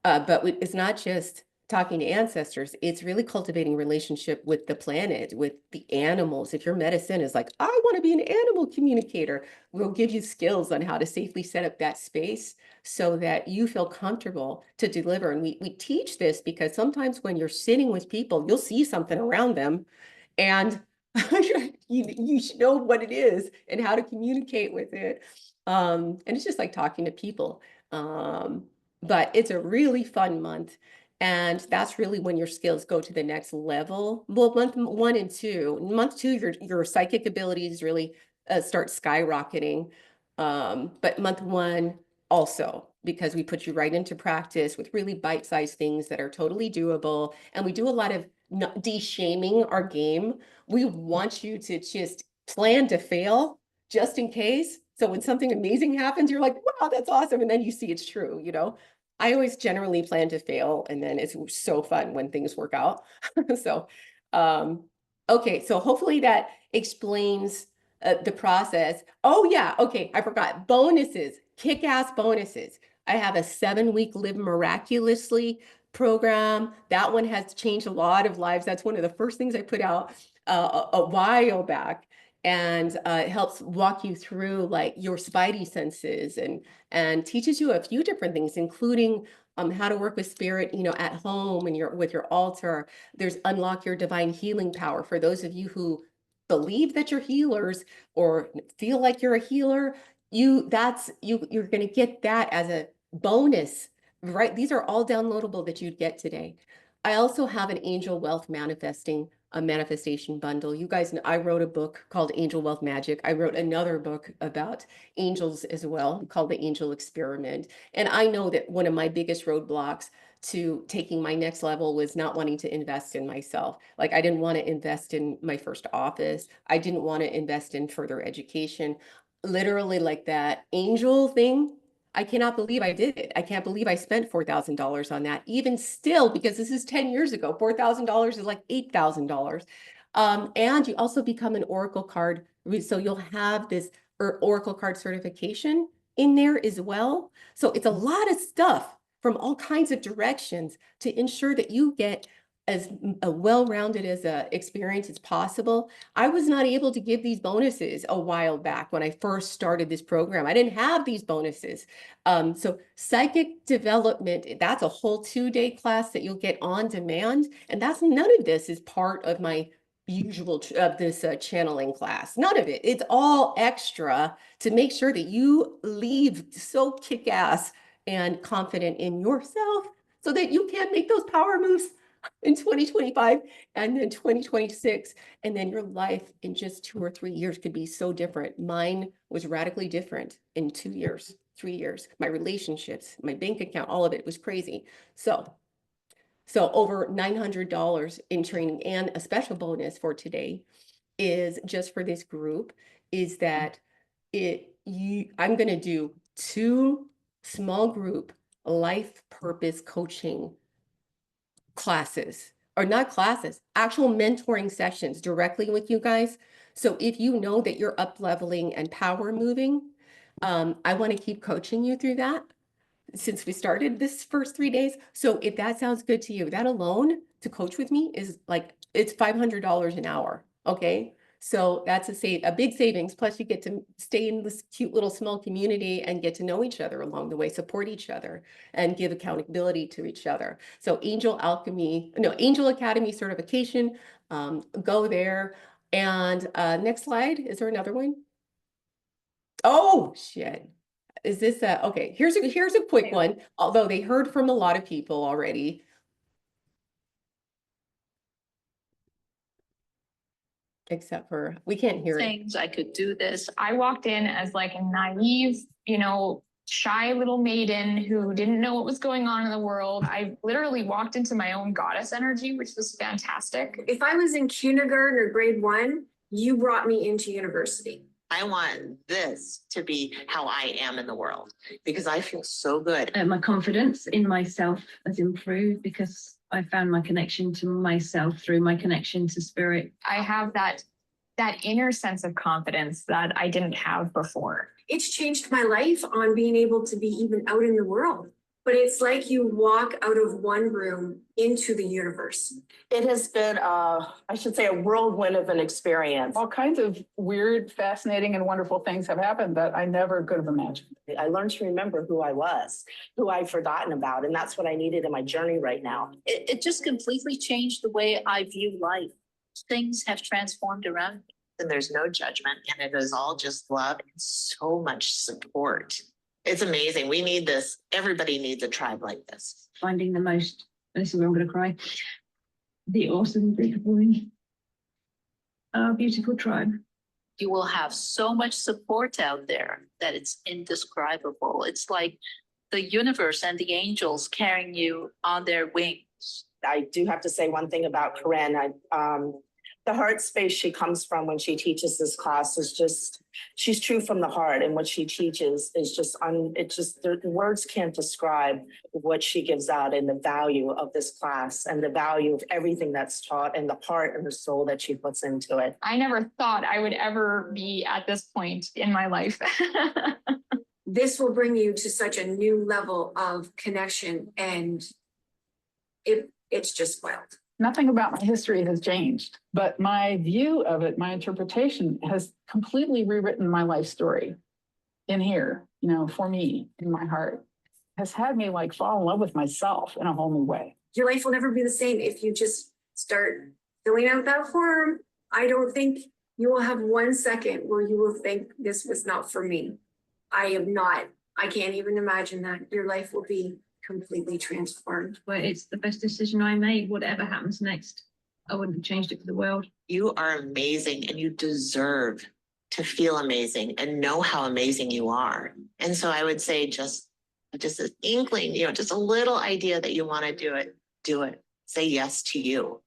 it's not just talking to ancestors, it's really cultivating relationship with the planet, with the animals. If your medicine is like, I want to be an animal communicator, we'll give you skills on how to safely set up that space so that you feel comfortable to deliver. And we teach this because sometimes when you're sitting with people, you'll see something around them and you should know what it is and how to communicate with it. And it's just like talking to people. But it's a really fun month. And that's really when your skills go to the next level. Well, month 1 and 2. Month 2, your psychic abilities really start skyrocketing. But month 1 also, because we put you right into practice with really bite-sized things that are totally doable. And we do a lot of de-shaming our game. We want you to just plan to fail just in case. So when something amazing happens, you're like, wow, that's awesome. And then you see it's true. I always generally plan to fail, and then it's so fun when things work out. So, okay, so hopefully that explains the process. Oh yeah, okay, I forgot. Bonuses, kick-ass bonuses. I have a 7-week Live Miraculously program. That one has changed a lot of lives. That's one of the first things I put out a while back. And it helps walk you through like your spidey senses and teaches you a few different things, including how to work with spirit, at home and with your altar. There's unlock your divine healing power for those of you who believe that you're healers or feel like you're a healer. You're going to get that as a bonus, right? These are all downloadable that you'd get today. I also have an angel wealth a manifestation bundle. You guys know I wrote a book called Angel Wealth Magic. I wrote another book about angels as well called The Angel Experiment. And I know that one of my biggest roadblocks to taking my next level was not wanting to invest in myself. Like I didn't want to invest in my first office. I didn't want to invest in further education. Literally like that angel thing, I cannot believe I did it. I can't believe I spent $4,000 on that. Even still, because this is 10 years ago, $4,000 is like $8,000. And you also become an Oracle card. So you'll have this Oracle card certification in there as well. So it's a lot of stuff from all kinds of directions to ensure that you get as well-rounded as a experience as possible. I was not able to give these bonuses a while back when I first started this program. I didn't have these bonuses. So psychic development, that's a whole 2-day class that you'll get on demand. And none of this is part of my usual of this channeling class. None of it. It's all extra to make sure that you leave so kick-ass and confident in yourself so that you can make those power moves in 2025 and then 2026. And then your life in just 2 or 3 years could be so different. Mine was radically different in 2 years, 3 years. My relationships, my bank account, all of it was crazy. So So over $900 in training, and a special bonus for today is just for this group is that I'm going to do 2 small group life purpose coaching classes, or not classes, actual mentoring sessions directly with you guys. So if you know that you're up leveling and power moving, I want to keep coaching you through that since we started this first 3 days. So if that sounds good to you, that alone to coach with me is like, it's $500 an hour. Okay. So that's a big savings. Plus you get to stay in this cute little small community and get to know each other along the way, support each other, and give accountability to each other. So Angel Academy certification, go there. And next slide, is there another one? Oh, shit. Is this okay, here's a quick one, although they heard from a lot of people already. Except for, we can't hear it. Things I could do this. I walked in as like a naive, shy little maiden who didn't know what was going on in the world. I literally walked into my own goddess energy, which was fantastic. If I was in kindergarten or grade 1, you brought me into university. I want this to be how I am in the world because I feel so good. My confidence in myself has improved because I found my connection to myself through my connection to spirit. I have that inner sense of confidence that I didn't have before. It's changed my life on being able to be even out in the world. But it's like you walk out of one room into the universe. It has been, I should say, a whirlwind of an experience. All kinds of weird, fascinating, and wonderful things have happened that I never could have imagined. I learned to remember who I was, who I'd forgotten about, and that's what I needed in my journey right now. It just completely changed the way I view life. Things have transformed around me. And there's no judgment, and it is all just love and so much support. It's amazing. We need this. Everybody needs a tribe like this. Finding the most, this is where I'm going to cry, the awesome, beautiful tribe. You will have so much support out there that it's indescribable. It's like the universe and the angels carrying you on their wings. I do have to say one thing about Corinne. The heart space she comes from when she teaches this class is just, she's true from the heart. And what she teaches is just, the words can't describe what she gives out and the value of this class and the value of everything that's taught and the heart and the soul that she puts into it. I never thought I would ever be at this point in my life. This will bring you to such a new level of connection, and it's just wild. Nothing about my history has changed, but my view of it, my interpretation has completely rewritten my life story in here, for me, in my heart, has had me like fall in love with myself in a whole new way. Your life will never be the same if you just start filling out that form. I don't think you will have 1 second where you will think this was not for me. I can't even imagine that. Your life will be completely transformed. But it's the best decision I made. Whatever happens next, I wouldn't have changed it for the world. You are amazing and you deserve to feel amazing and know how amazing you are. And so I would say just an inkling, just a little idea that you want to do it. Say yes to you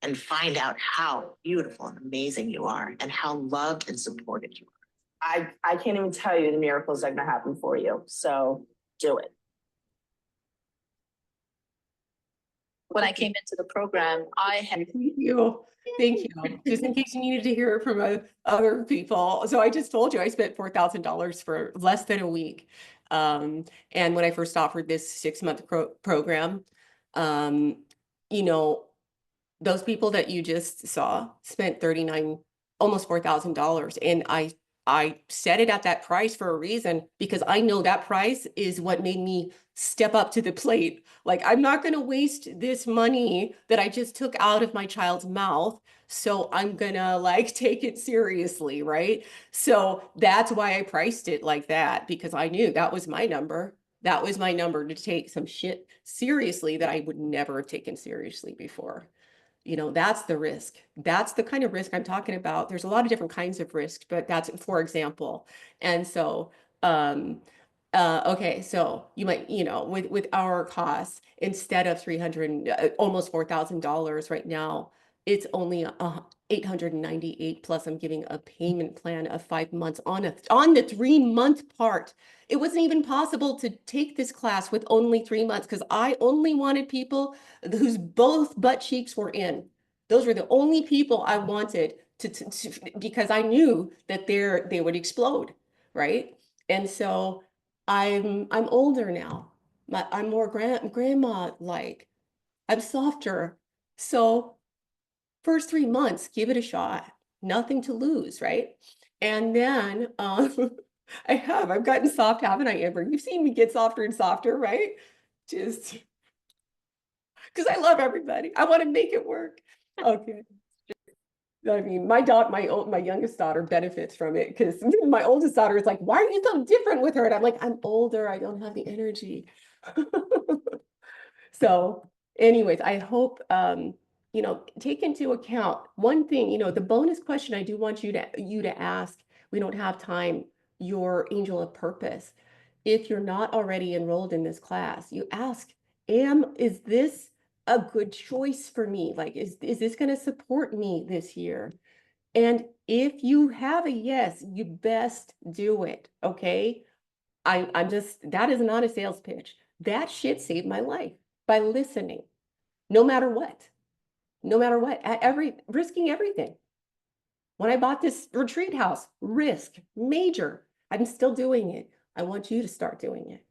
and find out how beautiful and amazing you are and how loved and supported you are. I can't even tell you the miracles that are going to happen for you. So do it. When I came into the program, I had... Thank you. Just in case you needed to hear it from other people. So I just told you I spent $4,000 for less than a week. And when I first offered this 6-month program, those people that you just saw spent almost $4,000. And I set it at that price for a reason, because I know that price is what made me step up to the plate. Like, I'm not going to waste this money that I just took out of my child's mouth. So I'm going to take it seriously. Right. So that's why I priced it like that, because I knew that was my number. That was my number to take some shit seriously that I would never have taken seriously before. That's the risk. That's the kind of risk I'm talking about. There's a lot of different kinds of risk, but that's for example. And so, Okay, so you might, with our costs, instead of 300, almost $4,000 right now, it's only 898 plus I'm giving a payment plan of 5 months on the 3 month part. It wasn't even possible to take this class with only 3 months because I only wanted people whose both butt cheeks were in. Those were the only people I wanted to because I knew that they would explode, right? And so I'm older now. I'm more grandma like. I'm softer. So first 3 months, give it a shot. Nothing to lose, right? And then I've gotten soft, haven't I, Amber? You've seen me get softer and softer, right? Just because I love everybody. I want to make it work. Okay. I mean, my youngest daughter benefits from it because my oldest daughter is like, why are you so different with her? And I'm like, I'm older. I don't have the energy. So anyways, I hope, take into account one thing, the bonus question I do want you to ask, we don't have time, your angel of purpose. If you're not already enrolled in this class, you ask, is this a good choice for me? Like, is this going to support me this year? And if you have a yes, you best do it. Okay. That is not a sales pitch. That shit saved my life by listening, no matter what, risking everything. When I bought this retreat house, risk major. I'm still doing it. I want you to start doing it.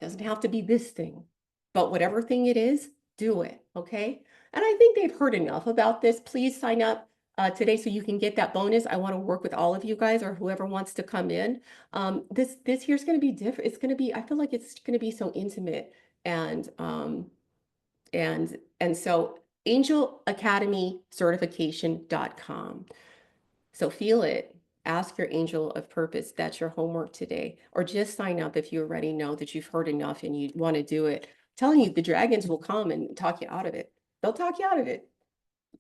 Doesn't have to be this thing, but whatever thing it is, do it. Okay. And I think they've heard enough about this. Please sign up today so you can get that bonus. I want to work with all of you guys or whoever wants to come in. This year's going to be different. It's going to be, I feel like it's going to be so intimate and so Angel Academy certification.com. So feel it. Ask your angel of purpose. That's your homework today. Or just sign up if you already know that you've heard enough and you want to do it. I'm telling you, the dragons will come and talk you out of it. They'll talk you out of it,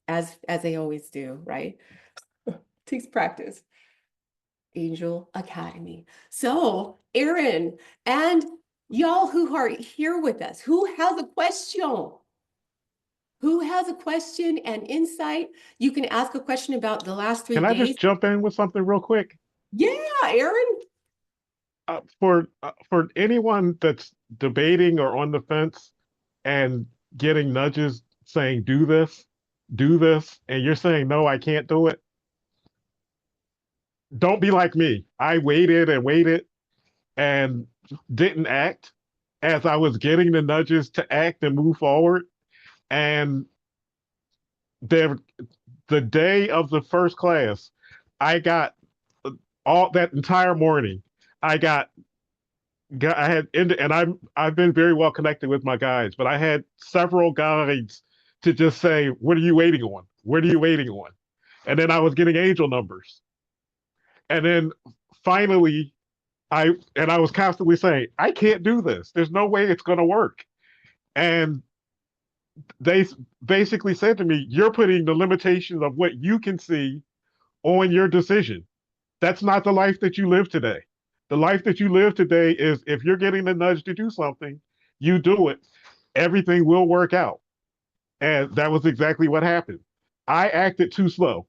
as they always do, right? Takes practice. Angel Academy. So, Erin, and y'all who are here with us, who has a question? Who has a question and insight? You can ask a question about the last 3 Can I days. just jump in with something real quick? Yeah, Erin. For anyone that's debating or on the fence and getting nudges saying do this, and you're saying no, I can't do it. Don't be like me. I waited and waited and didn't act as I was getting the nudges to act and move forward. And the day of the first class, I got all that entire morning. I had and I've been very well connected with my guides, but I had several guides to just say, "What are you waiting on? What are you waiting on?" And then I was getting angel numbers, and then finally, I was constantly saying, "I can't do this. There's no way it's going to work." And they basically said to me, "You're putting the limitations of what you can see on your decision. That's not the life that you live today. The life that you live today is if you're getting the nudge to do something, you do it. Everything will work out." And that was exactly what happened. I acted too slow.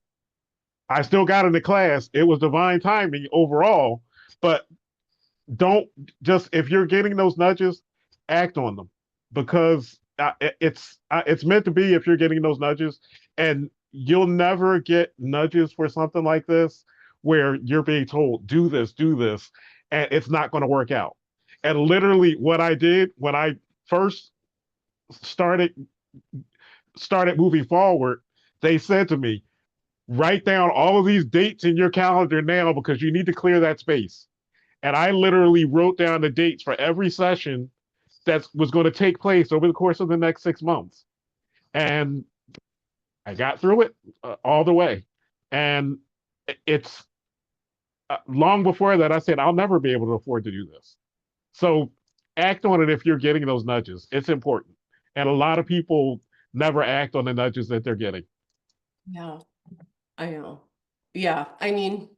I still got into class. It was divine timing overall, but don't just, if you're getting those nudges, act on them because it's meant to be if you're getting those nudges, and you'll never get nudges for something like this where you're being told do this, and it's not going to work out. And literally, what I did when I first started moving forward, they said to me, write down all of these dates in your calendar now because you need to clear that space. And I literally wrote down the dates for every session that was going to take place over the course of the next 6 months. And I got through it all the way. And it's long before that, I said, I'll never be able to afford to do this. So act on it if you're getting those nudges. It's important. And a lot of people never act on the nudges that they're getting. Yeah, I know. Yeah, I mean,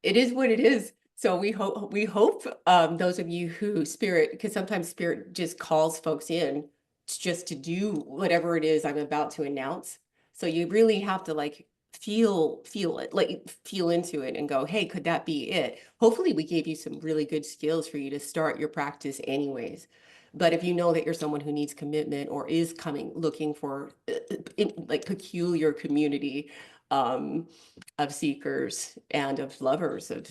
it is what it is. So we hope those of you who spirit, because sometimes spirit just calls folks in just to do whatever it is I'm about to announce. So you really have to like feel it, like feel into it and go, hey, could that be it? Hopefully we gave you some really good skills for you to start your practice anyways. But if you know that you're someone who needs commitment or is coming looking for like peculiar community, um, of seekers and of lovers of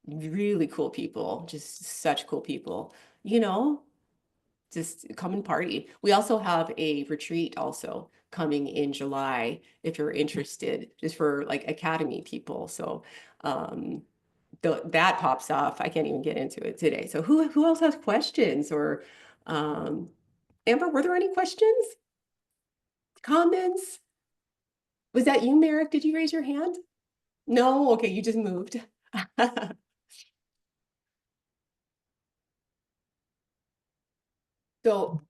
really cool people, just such cool people, you know, just come and party. We also have a retreat also coming in July if you're interested, just for like academy people. So that pops off. I can't even get into it today. So who else has questions or Amber, were there any questions? Comments? Was that you, Merrick? Did you raise your hand? No, okay, you just moved. So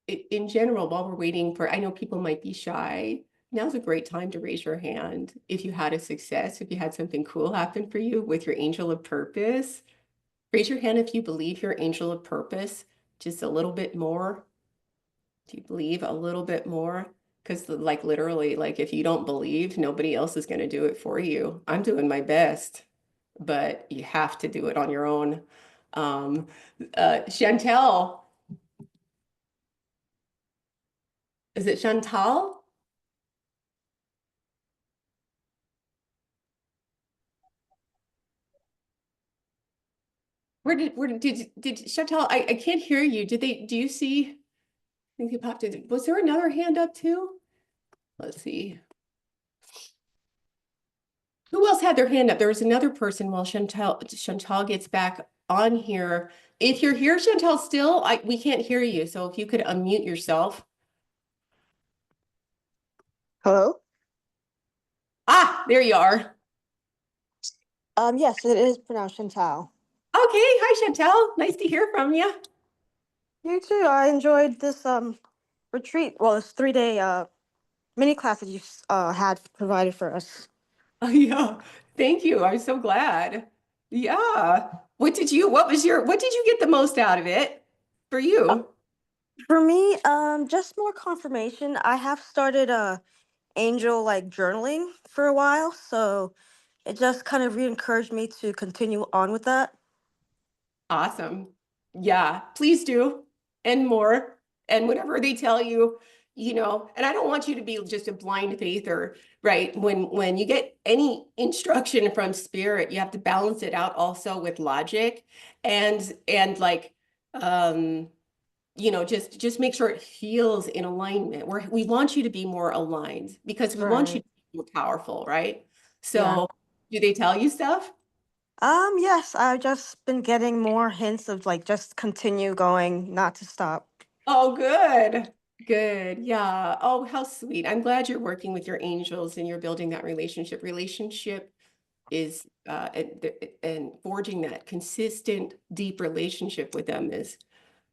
in general, while we're waiting for, I know people might be shy. Now's a great time to raise your hand. If you had a success, if you had something cool happen for you with your angel of purpose, raise your hand if you believe your angel of purpose just a little bit more. Do you believe a little bit more? Because like literally, like if you don't believe, nobody else is going to do it for you. I'm doing my best, but you have to do it on your own. Um, Chantel, is it Chantal? Where did Chantal? I can't hear you. Do you see? I think you popped in. Was there another hand up too? Let's see. Who else had their hand up? There was another person while Chantal gets back on here. If you're here, Chantal, still, we can't hear you. So if you could unmute yourself. Hello? Ah, there you are. Yes, it is pronounced Chantal. Okay, hi Chantal. Nice to hear from you. You too. I enjoyed this retreat. Well, this 3-day mini class that you had provided for us. Oh yeah, thank you. I'm so glad. Yeah. What did you get the most out of it for you? For me, just more confirmation. I have started angel like journaling for a while, so it just kind of re-encouraged me to continue on with that. Awesome. Yeah, please do. And more. And whatever they tell you, and I don't want you to be just a blind faither, right? When you get any instruction from spirit, you have to balance it out also with logic and like just make sure it feels in alignment. We want you to be more aligned because we want you Right. to be more powerful, right? Yeah. So do they tell you stuff? Yes, I've just been getting more hints of like just continue going, not to stop. Oh, good. Good. Yeah. Oh, how sweet. I'm glad you're working with your angels and you're building that relationship. Relationship is and forging that consistent, deep relationship with them is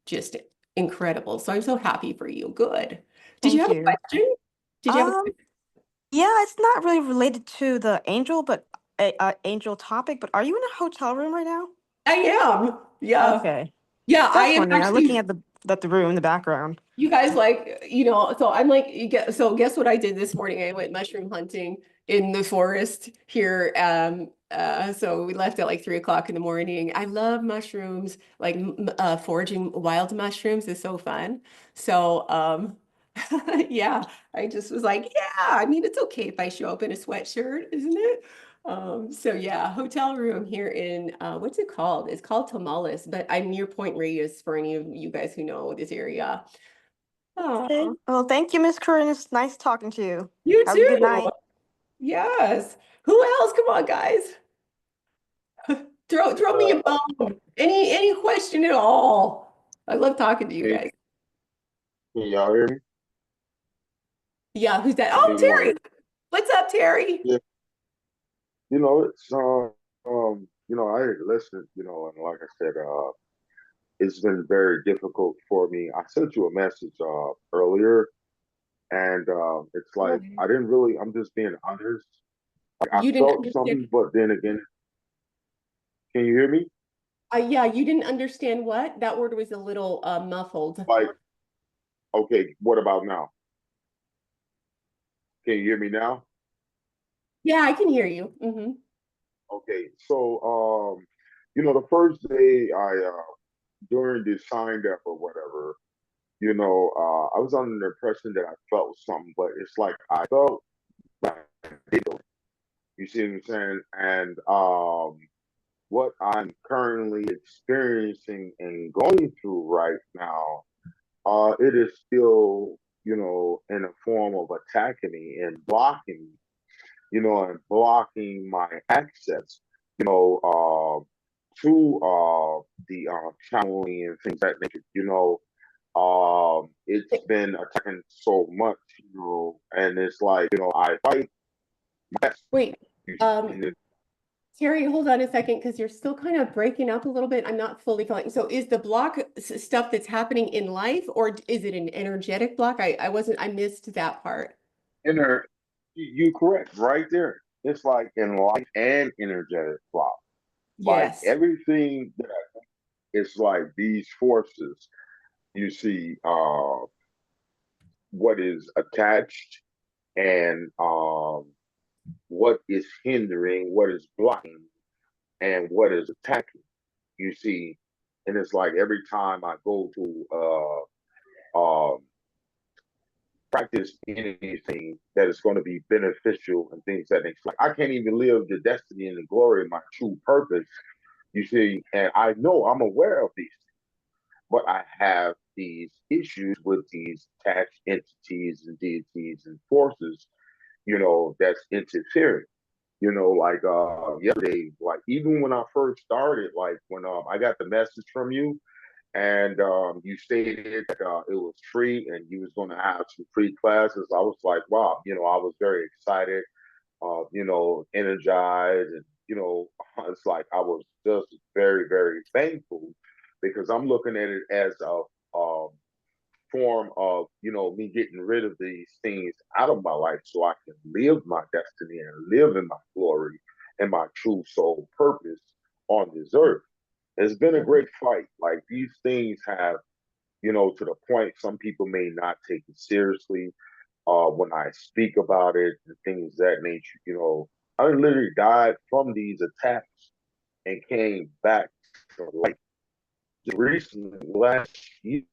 just incredible. So I'm so happy for you. Good. Did you Thank have a you. question? Did you have a Yeah, it's not really related to the angel, but angel topic. But are you in a hotel room right now? I am. Yeah. Okay, Yeah, I just am wondering. I'm looking actually. at the room in the background. You guys like, so I'm like, so guess what I did this morning? I went mushroom hunting in the forest here. So we left at like 3 o'clock in the morning. I love mushrooms, like foraging wild mushrooms is so fun. So, yeah, I just was like, yeah, I mean, it's okay if I show up in a sweatshirt, isn't it? So yeah, hotel room here in, what's it called? It's called Tamales, but I'm near Point Reyes for any of you guys who know this area. Okay. Oh, Well, thank you, Miss Curran. It's nice talking to you. you Have a good too. night. Yes. Who else? Come on, guys. Throw me a bone. Any question at all. I love talking to you Hey, guys. can y'all hear me? Yeah, who's that? Hey, Oh, good Terry. morning. What's up, Terry? Yeah, it's I listened, and like I said, it's been very difficult for me. I sent you a message earlier, and it's like Oh, I didn't really. I'm just being honest. Like I you didn't felt understand. something, but then again, Can you hear me? Yeah, you didn't understand what? That word was a little muffled. Like, okay, what about now? Can you hear me now? Yeah, I can hear you. Hmm. Okay, so the first day during the signed up or whatever, I was under the impression that I felt something, but it's like I felt like I didn't. You see what I'm saying? And what I'm currently experiencing and going through right now, it is still, in a form of attacking me and blocking me, and blocking my access, to the channeling and things of that nature. It's been attacking so much, and it's like, I fight my best. Wait, And Terry, hold on a second, because you're still kind of breaking up a little bit. I'm not fully following. So is the block stuff that's happening in life, or is it an energetic block? I missed that part. inner, you correct right there. It's like in life and energetic block. Like Yes. everything that it's like these forces, you see, what is attached and what is hindering, what is blocking, and what is attacking. You see, and it's like every time I go to practice anything that is going to be beneficial and things that nature. Like I can't even live the destiny and the glory of my true purpose. You see, and I know I'm aware of these things, but I have these issues with these attached entities and deities and forces, that's interfering. Like yesterday, like even when I first started, like when I got the message from you and you stated that it was free and you was going to have some free classes. I was like, wow, I was very excited, energized, and it's like I was just very, very thankful because I'm looking at it as a form of me getting rid of these things out of my life so I can live my destiny and live in my glory and my true soul purpose on this earth. It's been a great fight. Like these things have, to the point some people may not take it seriously when I speak about it and things of that nature. I literally died from these attacks and came back to life just recently last year.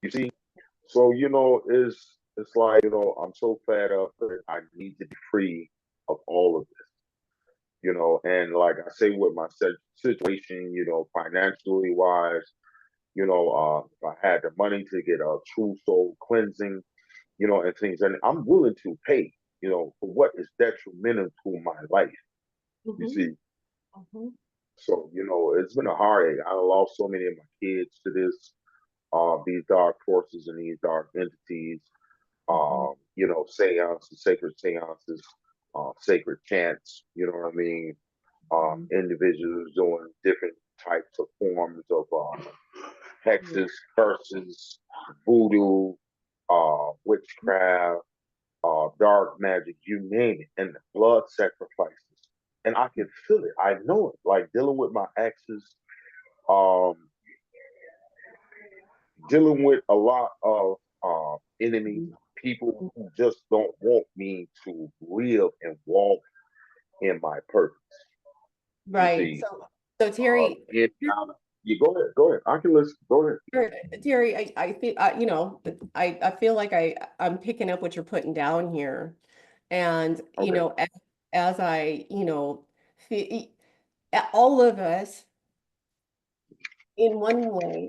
You see, so it's like I'm so fed up that I need to be free of all of this. And like I say with my situation, financially wise, if I had the money to get a true soul cleansing, and things, and I'm willing to pay, for what is detrimental to my life. You see, so it's been a heartache. I lost so many of my kids to this, these dark forces and these dark entities. Seances, sacred seances, sacred chants. You know what I mean? Individuals doing different types of forms of hexes, curses, voodoo, witchcraft, dark magic, you name it, and the blood sacrifices. And I can feel it. I know it. Like dealing with my exes, um, dealing with a lot of enemies, people who just don't want me to live and walk in my purpose. Right. See, So Terry, you go ahead. I can listen. Go ahead. Terry, I feel, I feel like I'm picking up what you're putting down here. And, Okay. As I, all of us in one way,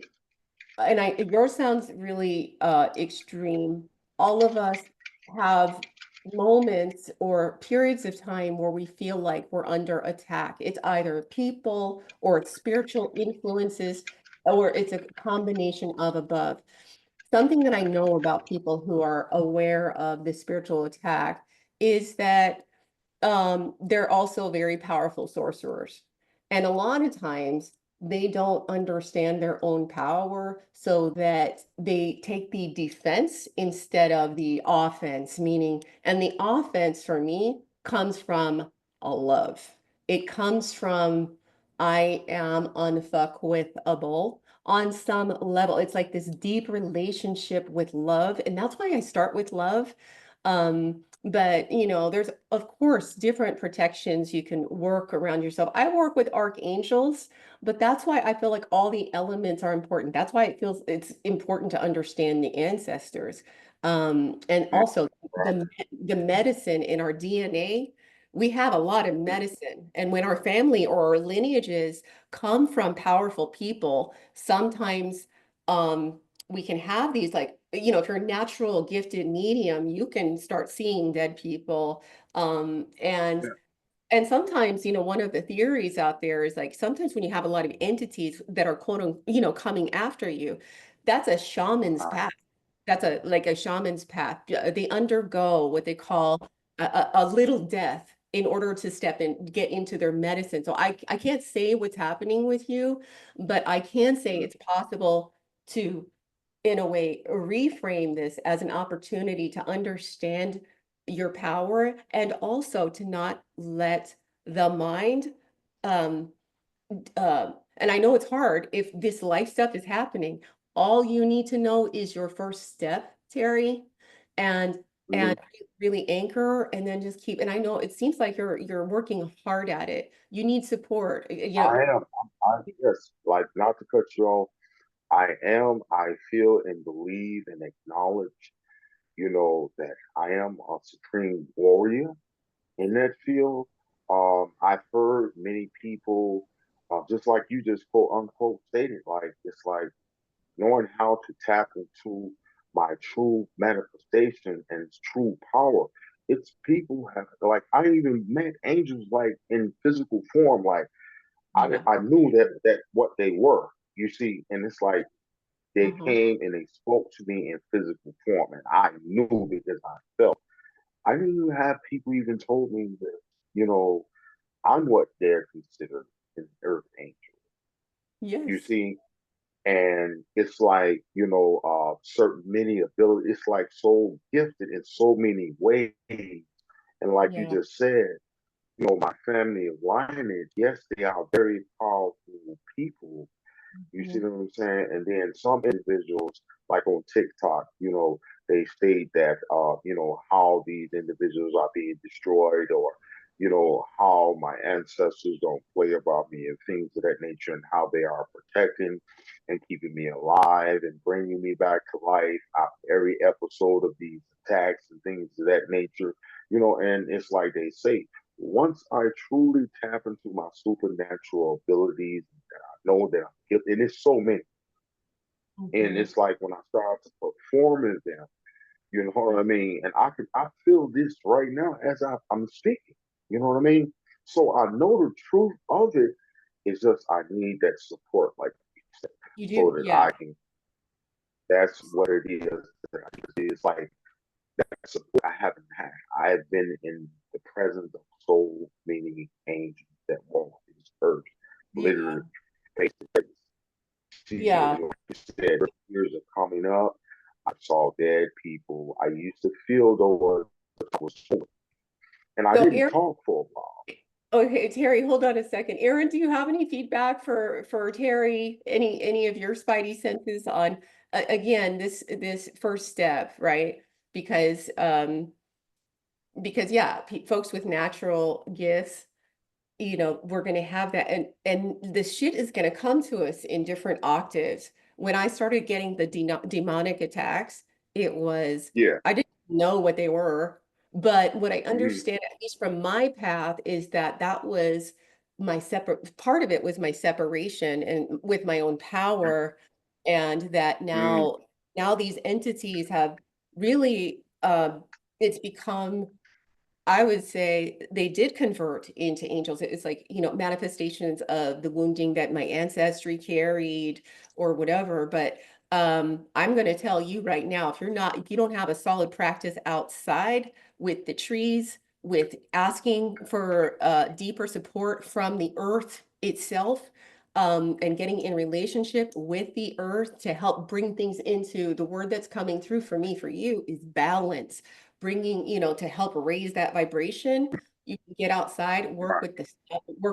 and yours sounds really extreme. All of us have moments or periods of time where we feel like we're under attack. It's either people or it's spiritual influences or it's a combination of above. Something that I know about people who are aware of the spiritual attack is that they're also very powerful sorcerers. And a lot of times they don't understand their own power, so that they take the defense instead of the offense, meaning, and the offense for me comes from a love. It comes from I am unfuckwithable on some level. It's like this deep relationship with love. And that's why I start with love. But you know, there's of course different protections you can work around yourself. I work with archangels, but that's why I feel like all the elements are important. That's why it feels it's important to understand the ancestors. And also the medicine in our DNA. We have a lot of medicine. And when our family or our lineages come from powerful people, sometimes we can have these like, you know, if you're a natural gifted medium, you can start seeing dead people. Um, and and sometimes, you know, one of the theories out there is like sometimes when you have a lot of entities that are quote unquote, you know, coming after you, that's a shaman's path. That's a like a shaman's path. They undergo what they call a little death in order to step in, get into their medicine. So I can't say what's happening with you, but I can say it's possible to, in a way, reframe this as an opportunity to understand your power and also to not let the mind um and I know it's hard if this life stuff is happening. All you need to know is your first step, Terry, and Mhm. really anchor and then just keep. And I know it seems like you're working hard at it. You need support. You know, I am. Yes, like not to cut you off. I am. I feel and believe and acknowledge, that I am a supreme warrior in that field. I've heard many people, just like you just quote unquote stated, like it's like knowing how to tap into my true manifestation and its true power. It's people have like I even met angels like in physical form, like yeah. I knew that what they were, you see, and it's like they Mhm. came and they spoke to me in physical form, and I knew because I felt. I didn't even have people even told me that, you know, I'm what they're considered an earth angel. You Yes. see, and it's like, certain many ability. It's like so gifted in so many ways, and like you Yeah. just said, my family of lineage, yes, they are very powerful people. You see Mhm. what I'm saying? And then some individuals, like on TikTok, they state that, how these individuals are being destroyed, or, how my ancestors don't play about me and things of that nature, and how they are protecting and keeping me alive and bringing me back to life after every episode of these attacks and things of that nature, and it's like they say, once I truly tap into my supernatural abilities, know that I'm gifted, and it's so many. And Mhm. it's like when I start to perform in them, you know what I mean? And I feel this right now as I'm speaking. You know what I mean? So I know the truth of it. It's just I need that support, like you said, You so do, that yeah. I can. That's what it is. It's like that support I haven't had. I have been in the presence of so many angels that walk this earth, Yeah. literally face to face. Yeah. Like you said, years are coming up. I saw dead people. I used to feel those I was feeling, and I So didn't Aaron, talk for a while. okay, Terry, hold on a second. Aaron, do you have any feedback for Terry? Any of your spidey senses on again this first step, right? Because yeah, folks with natural gifts, you know, we're going to have that, and the shit is going to come to us in different octaves. When I started getting the demonic attacks, it was Yeah. I didn't know what they were, but what I Mm-hmm. understand, at least from my path, is that that was my separate part of it was my separation and with my own power, and that Mm-hmm. now these entities have really it's become, I would say, they did convert into angels. It's like, you know, manifestations of the wounding that my ancestry carried or whatever. But I'm going to tell you right now, if you don't have a solid practice outside with the trees, with asking for deeper support from the earth itself, and getting in relationship with the earth to help bring things into the word that's coming through for me, for you, is balance, bringing, you know, to help raise that vibration. You can get outside, work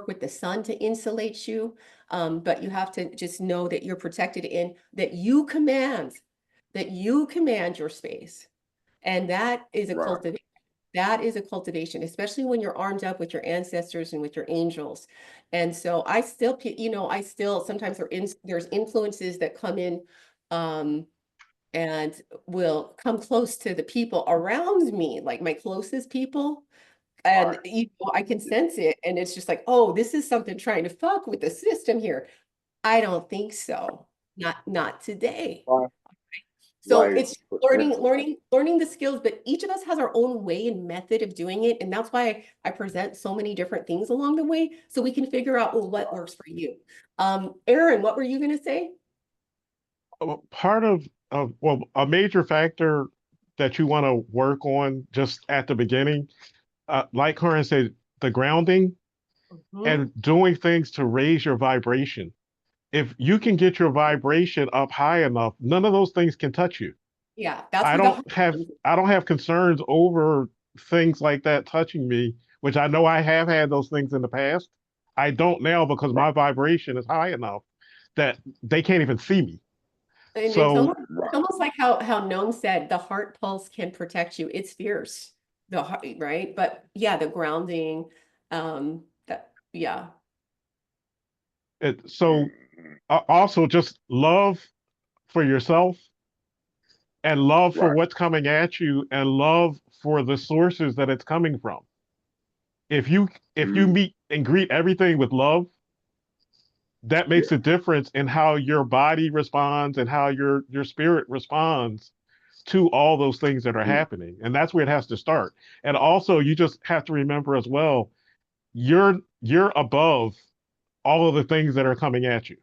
with the sun to insulate you. But you have to just know that you're protected in that you command your space. And that is a Right. cultivation. That is a cultivation, especially when you're armed up with your ancestors and with your angels. And so I still, I still sometimes there's influences that come in and will come close to the people around me, like my closest people. And I can sense it. And it's just like, oh, this is something trying to fuck with the system here. I don't think so. Not today. So Right. it's learning the skills, but each of us has our own way and method of doing it. And that's why I present so many different things along the way, so we can figure out, well, what works for you. Aaron, what were you going to say? Part of, well, a major factor that you want to work on just at the beginning, like Corinne said, the grounding and doing things to raise your vibration. If you can get your vibration up high enough, none of those things can touch you. Yeah, that's I where don't have concerns over things like that touching me, which I know I have had those things in the past. I don't now because my vibration is high enough that they can't even see me. And So it's almost like how Noam said, the heart pulse can protect you. It's fierce, the heart, right? But yeah, the grounding, yeah. Also just love for yourself and love for what's coming at you and love for the sources that it's coming from. If you meet and greet everything with love, that makes a difference in how your body responds and how your spirit responds to all those things that are happening. And that's where it has to start. And also you just have to remember as well, you're above all of the things that are coming at you.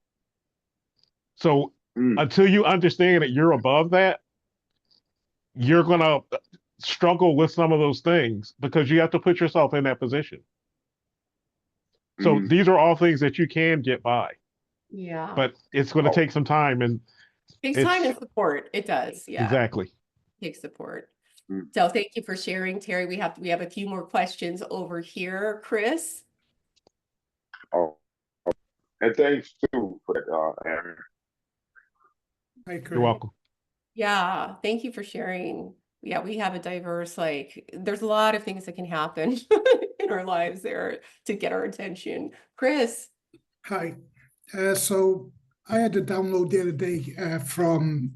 So until you understand that you're above that, you're going to struggle with some of those things because you have to put yourself in that position. So these are all things that you can get by. Yeah. But it's going to take some time and takes time and support. It does. Yeah. Exactly. Takes support. So thank you for sharing, Terry. We have a few more questions over here. Chris. Oh, and thanks too for that, Aaron. You're welcome. Yeah, thank you for sharing. Yeah, we have a diverse, there's a lot of things that can happen in our lives there to get our attention. Chris. Hi. So I had a download the other day from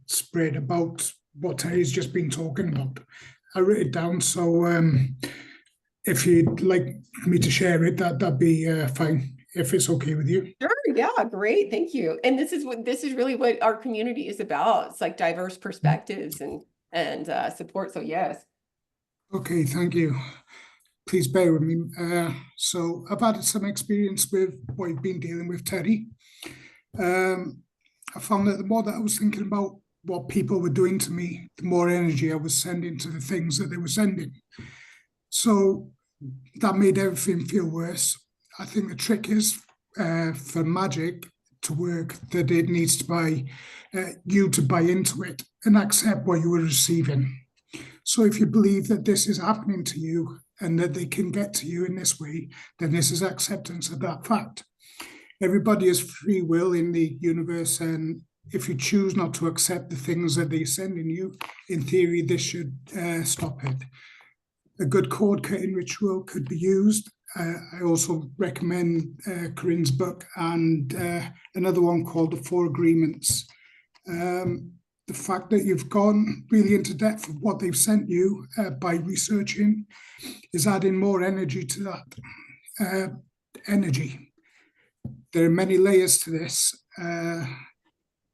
Spread about what Terry's just been talking about. I wrote it down, so if you'd like me to share it, that'd be fine, if it's okay with you. Sure, yeah, great, thank you. And this is really what our community is about. It's like diverse perspectives and support. So yes. Okay, thank you. Please bear with me. So I've had some experience with what you've been dealing with, Terry. I found that the more that I was thinking about what people were doing to me, the more energy I was sending to the things that they were sending. So that made everything feel worse. I think the trick is for magic to work that it needs to buy you to buy into it and accept what you were receiving. So if you believe that this is happening to you and that they can get to you in this way, then this is acceptance of that fact. Everybody has free will in the universe, and if you choose not to accept the things that they're sending you, in theory, this should stop it. A good cord cutting ritual could be used. I also recommend Corinne's book and another one called The Four Agreements. The fact that you've gone really into depth of what they've sent you by researching is adding more energy to that energy. There are many layers to this.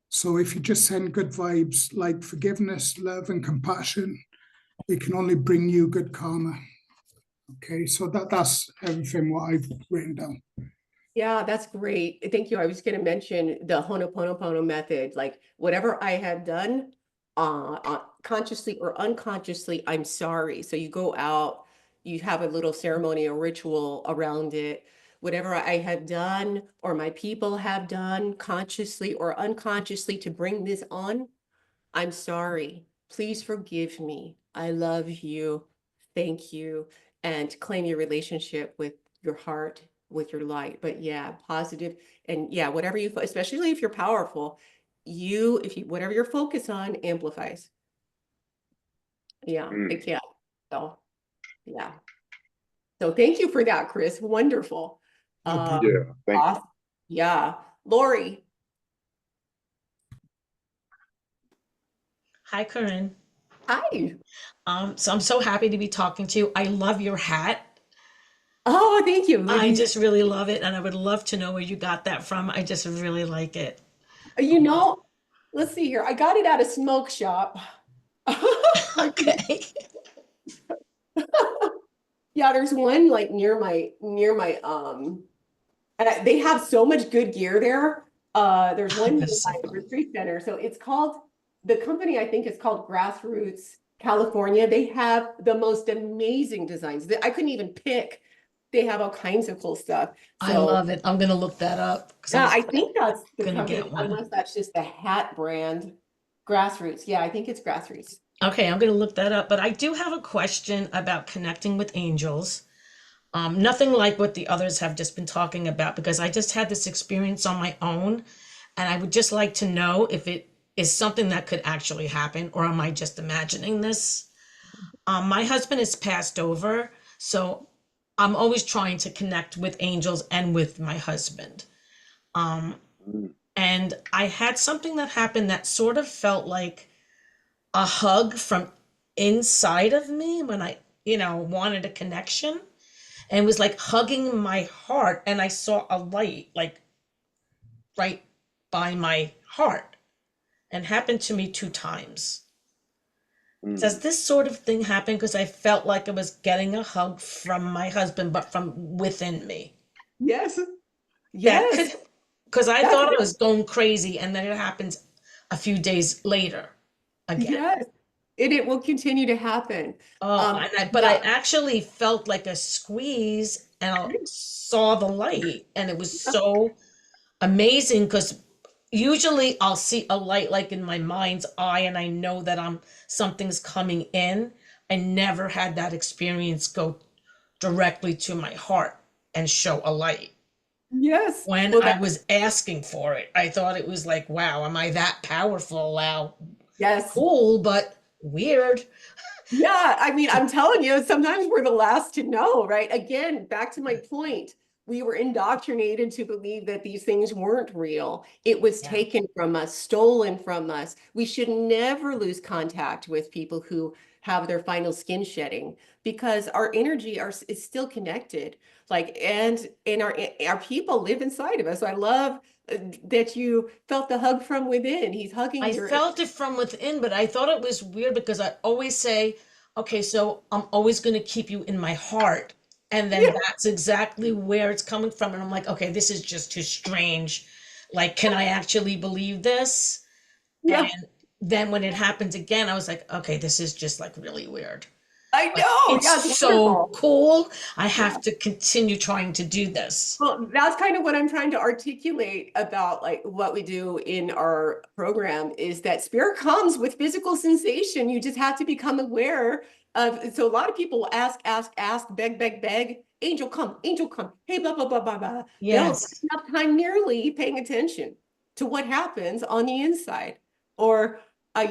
So if you just send good vibes like forgiveness, love, and compassion, it can only bring you good karma. Okay, so that's everything what I've written down. Yeah, that's great. Thank you. I was going to mention the Ho'oponopono method. Like whatever I have done, consciously or unconsciously, I'm sorry. So you go out, you have a little ceremony, a ritual around it. Whatever I have done or my people have done consciously or unconsciously to bring this on, I'm sorry. Please forgive me. I love you. Thank you. and claim your relationship with your heart, with your light. But yeah, positive. And yeah, whatever you, especially if you're powerful, if you, whatever you're focused on amplifies. Yeah, it can. So yeah. So thank you for that, Chris. Wonderful. No Uh, problem. Yeah, thank you. awesome. Yeah. Lori. Hi, Corinne. Hi. So I'm so happy to be talking to you. I love your hat. Oh, thank you. I just really love it, and I would love to know where you got that from. I just really like it. You know, let's see here. I got it at a smoke shop. Okay. Yeah, there's one like near my and they have so much good gear there. There's one near That's so my funny. retreat center. So it's called, the company I think is called Grassroots California. They have the most amazing designs that I couldn't even pick. They have all kinds of cool stuff. I So love it. I'm gonna look that up because yeah, I'm I think that's the gonna company, get one. unless that's just the hat brand. Grassroots. Yeah, I think it's Grassroots. Okay, I'm gonna look that up. But I do have a question about connecting with angels. Nothing like what the others have just been talking about because I just had this experience on my own, and I would just like to know if it is something that could actually happen or am I just imagining this? My husband has passed over, so I'm always trying to connect with angels and with my husband. Um, Mm. and I had something that happened that sort of felt like a hug from inside of me when I wanted a connection. And it was like hugging my heart, and I saw a light like right by my heart, and happened to me 2 times. Does Mm. this sort of thing happen? Because I felt like I was getting a hug from my husband, but from within me. Yes. That could, Yes. because I That's thought I was going crazy, and then it happens a few days later again. yes. And it will continue to happen. Oh, but I Yeah. actually felt like a squeeze, and I saw the light, and it was so amazing because usually I'll see a light like in my mind's eye, and I know that something's coming in. I never had that experience go directly to my heart and show a light. Yes. When Well, I was asking for it, I thought it was like, wow, am I that powerful? Wow, yes. cool, but weird. Yeah, I mean, I'm telling you, sometimes we're the last to know, right? Again, back to my point, we were indoctrinated to believe that these things weren't real. It was Yeah. taken from us, stolen from us. We should never lose contact with people who have their final skin shedding because our energy is still connected. Like, and our people live inside of us. So I love that you felt the hug from within. He's hugging I your, felt it from within, but I thought it was weird because I always say, okay, so I'm always going to keep you in my heart. And then yeah, that's exactly where it's coming from. And I'm like, okay, this is just too strange. Like, can I actually believe this? yeah, And then when it happens again, I was like, okay, this is just like really weird. I But know. it's Yeah, it's so wonderful. cool. I Yeah. have to continue trying to do this. Well, that's kind of what I'm trying to articulate about like what we do in our program is that spirit comes with physical sensation. You just have to become aware of. So a lot of people ask, beg, beg, beg. Angel, come. Hey, blah, blah, blah, blah, blah. They don't Yes. spend enough time nearly paying attention to what happens on the inside. Or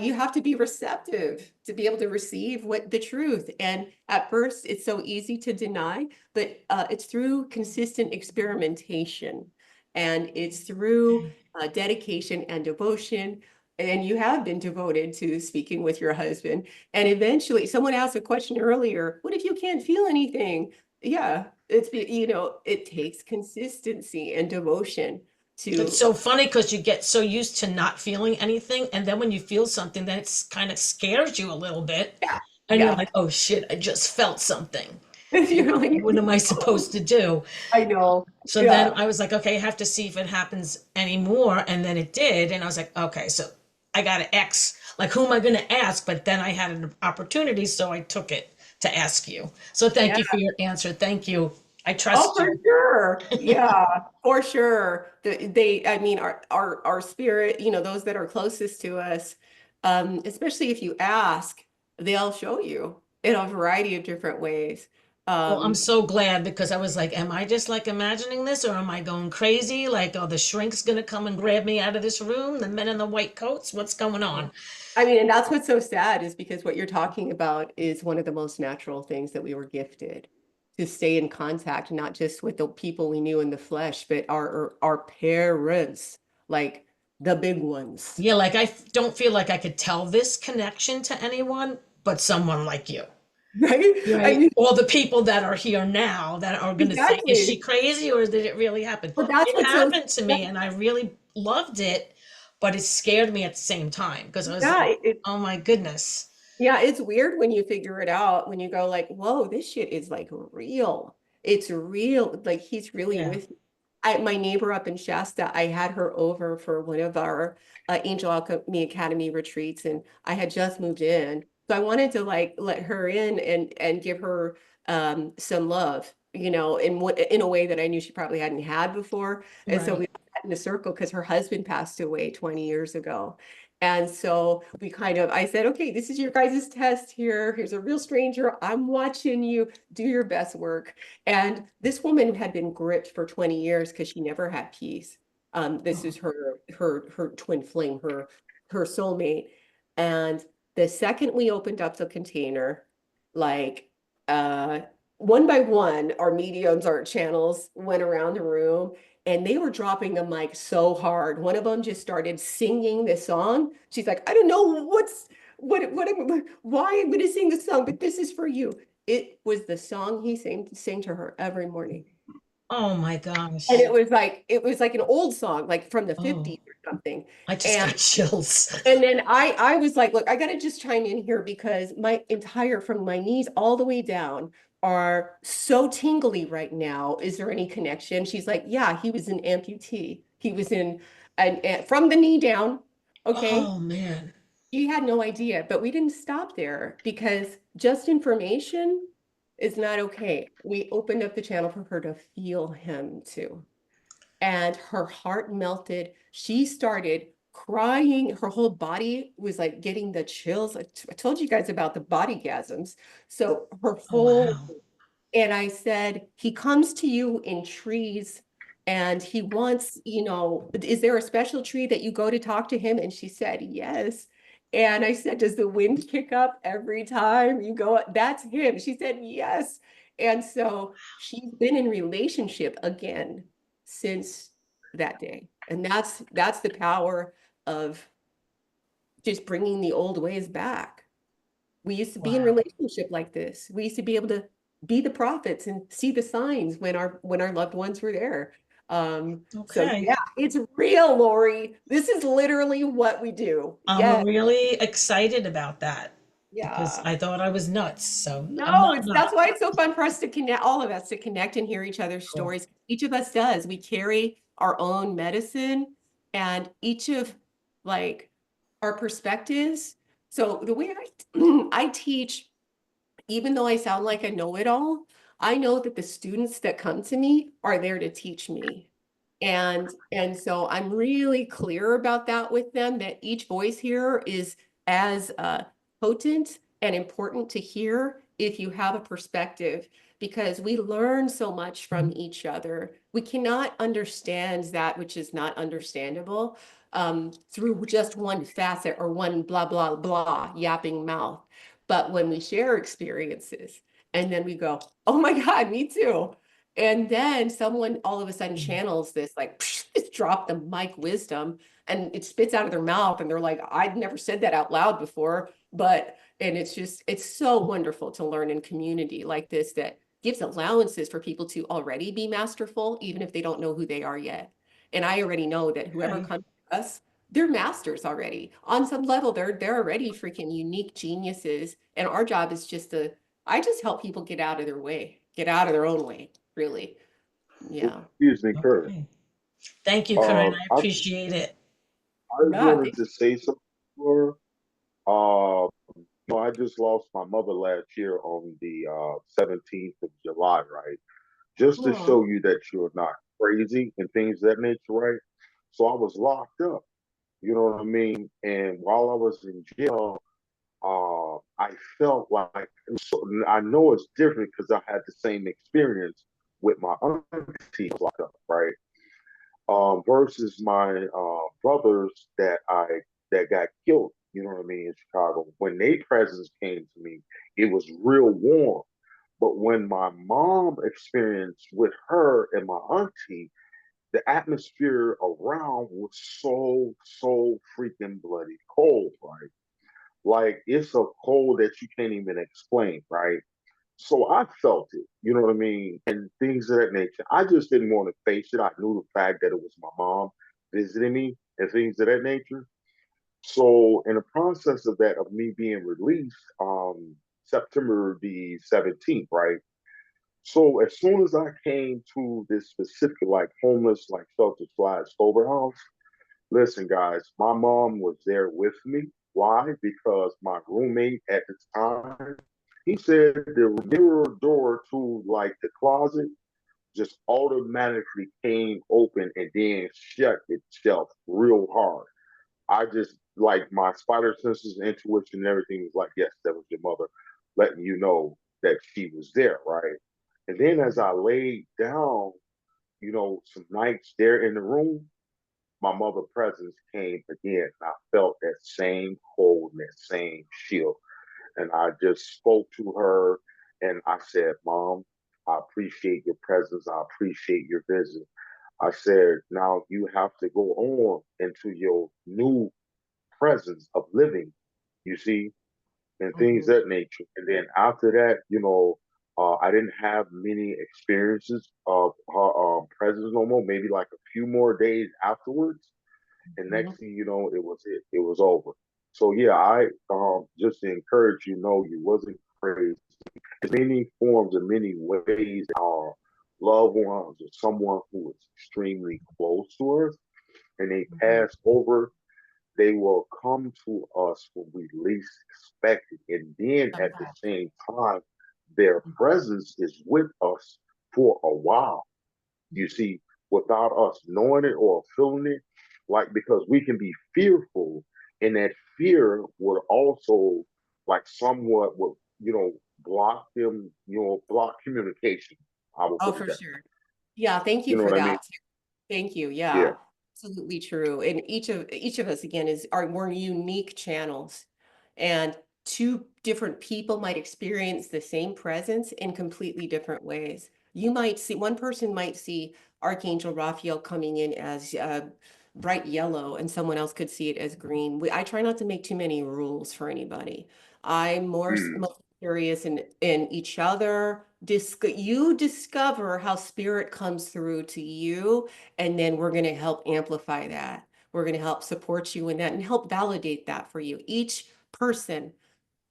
you have to be receptive to be able to receive what the truth. And at first, it's so easy to deny, but it's through consistent experimentation, and it's through dedication and devotion. And you have been devoted to speaking with your husband. And eventually, someone asked a question earlier, what if you can't feel anything? Yeah, it takes consistency and devotion It's to, so funny because you get so used to not feeling anything, and then when you feel something, then it's kind of scares you a little bit, yeah, and you're yeah. like, "Oh shit, I just felt something. You're like, What am I supposed to do?" I know. So then Yeah. I was like, "Okay, I have to see if it happens anymore," and then it did, and I was like, "Okay, so I got to X. Like, who am I going to ask?" But then I had an opportunity, so I took it to ask you. So thank Yeah. you for your answer. Thank you. I Oh, trust for you. sure. Yeah, for sure. I mean, our spirit, those that are closest to us, especially if you ask, they'll show you in a variety of different ways. Well, I'm Um, so glad because I was like, am I just like imagining this or am I going crazy? Like, are the shrinks gonna come and grab me out of this room? The men in the white coats? What's going on? I mean, and that's what's so sad is because what you're talking about is one of the most natural things that we were gifted to stay in contact, not just with the people we knew in the flesh, but our parents, like the big ones. Yeah, like don't feel like I could tell this connection to anyone but someone like you. Right? I Right. mean, Or the people that are here now that are going to say, is she exactly. crazy or did it really happen? But that's It what's so happened to me and I really loved it, but it scared me at the same time because I was yeah, like, oh my goodness. yeah, it's weird when you figure it out, when you go like, whoa, this shit is like real. It's real. Like he's really Yeah. with me. My neighbor up in Shasta, I had her over for one of our Angel Alchemy Academy retreats, and I had just moved in. So I wanted to like let her in and give her some love, you know, in a way that I knew she probably hadn't had before. And so we Right. sat in a circle because her husband passed away 20 years ago. And so we kind of, I said, okay, this is your guys' test here. Here's a real stranger. I'm watching you do your best work. And this woman had been gripped for 20 years because she never had peace. This is her twin flame, her soulmate. And the second we opened up the container, like uh one by one, our mediums, our channels went around the room and they were dropping the mic so hard. One of them just started singing this song. She's like, I don't know why I'm gonna sing this song, but this is for you. It was the song he sang to her every morning. Oh my And gosh. it was like an old song, like from the Oh, 50s or something. I just And got chills. and then I was like, look, I gotta just chime in here because my entire from my knees all the way down are so tingly right now. Is there any connection? She's like, yeah, he was an amputee. He was in from the knee down. Okay. Oh man. She had no idea, but we didn't stop there because just information is not okay. We opened up the channel for her to feel him too. And her heart melted. She started crying. Her whole body was like getting the chills. I told you guys about the body gasms. So her Oh whole wow. and I said, he comes to you in trees and he wants, you know, is there a special tree that you go to talk to him? And she said, yes. And I said, does the wind kick up every time you go? That's him. She said, yes. And so she's been in relationship again since that day. And that's the power of just bringing the old ways back. We used to be in Wow. relationship like this. We used to be able to be the prophets and see the signs when our loved ones were there. So Okay. yeah, it's real, Lori. This is literally what we do. I'm Yeah, really excited about that because yeah. I thought I was nuts. So I'm No, not it's that's nuts. why it's so fun for us to connect, all of us to connect and hear each other's Cool. stories. Each of us does. We carry our own medicine and each of like our perspectives. So the way I teach, even though I sound like a know-it-all, I know that the students that come to me are there to teach me. And so I'm really clear about that with them, that each voice here is as potent and important to hear if you have a perspective, because we learn so much from each other. We cannot understand that which is not understandable through just one facet or one blah, blah, blah, yapping mouth. But when we share experiences and then we go, oh my God, me too. And then someone all of a sudden channels this, like, just drop the mic wisdom and it spits out of their mouth. And they're like, I'd never said that out loud before. And it's just, it's so wonderful to learn in community like this that gives allowances for people to already be masterful, even if they don't know who they are yet. And I already know that whoever Okay. comes to us, they're masters already. On some level, they're already freaking unique geniuses. And our job is just to, I just help people get out of their way, get out of their own way, really. Yeah. Excuse me, Kurt. Okay. Thank you, Corinne. I I appreciate it. God, wanted to say something more. I just lost my mother last year on the 17th of July, right? Just to oh, show you that you're not crazy and things of that nature, right? So I was locked up, you know what I mean? And while I was in jail, I felt like, so I know it's different because I had the same experience with my auntie locked up, right? Versus my brothers that got killed, you know what I mean, in Chicago. When their presence came to me, it was real warm. But when my mom experienced with her and my auntie, the atmosphere around was so freaking bloody cold, right? Like it's a cold that you can't even explain, right? So I felt it, you know what I mean, and things of that nature. I just didn't want to face it. I knew the fact that it was my mom visiting me and things of that nature. So in the process of that, of me being released, September the 17th, right? So as soon as I came to this specific like homeless, like shelter slash sober house, listen, guys, my mom was there with me. Why? Because my roommate at the time, he said the mirror door to like the closet just automatically came open and then shut itself real hard. I just like my spider senses, intuition, and everything was like, yes, that was your mother, letting you know that she was there, right? And then as I laid down, some nights there in the room, my mother presence came again. I felt that same cold and that same chill. And I just spoke to her and I said, Mom, I appreciate your presence. I appreciate your visit. I said, now you have to go on into your new presence of living, you see, and things Mhm. that nature. And then after that, I didn't have many experiences of her presence no more, maybe like a few more days afterwards. And next Mhm. thing you know, it was it. It was over. So yeah, I just to encourage you, know you wasn't crazy. There's many forms and many ways our loved ones or someone who is extremely close to us and they Mhm. pass over, they will come to us when we least expect it. And then at the Sometimes. same time, their presence is with us for a while, you see, without us knowing it or feeling it, like because we can be fearful, and that fear would also like somewhat would, block them, block communication. I will Oh, put it for that sure. Yeah, thank way. you You know for what I mean? that. Thank you. Yeah. Yeah, absolutely true. And each of us again is are we're unique channels. And two different people might experience the same presence in completely different ways. You might see one person might see Archangel Raphael coming in as bright yellow and someone else could see it as green. I try not to make too many rules for anybody. I'm Mm, most curious in each other. You discover how spirit comes through to you, and then we're going to help amplify that. We're going to help support you in that and help validate that for you. Each person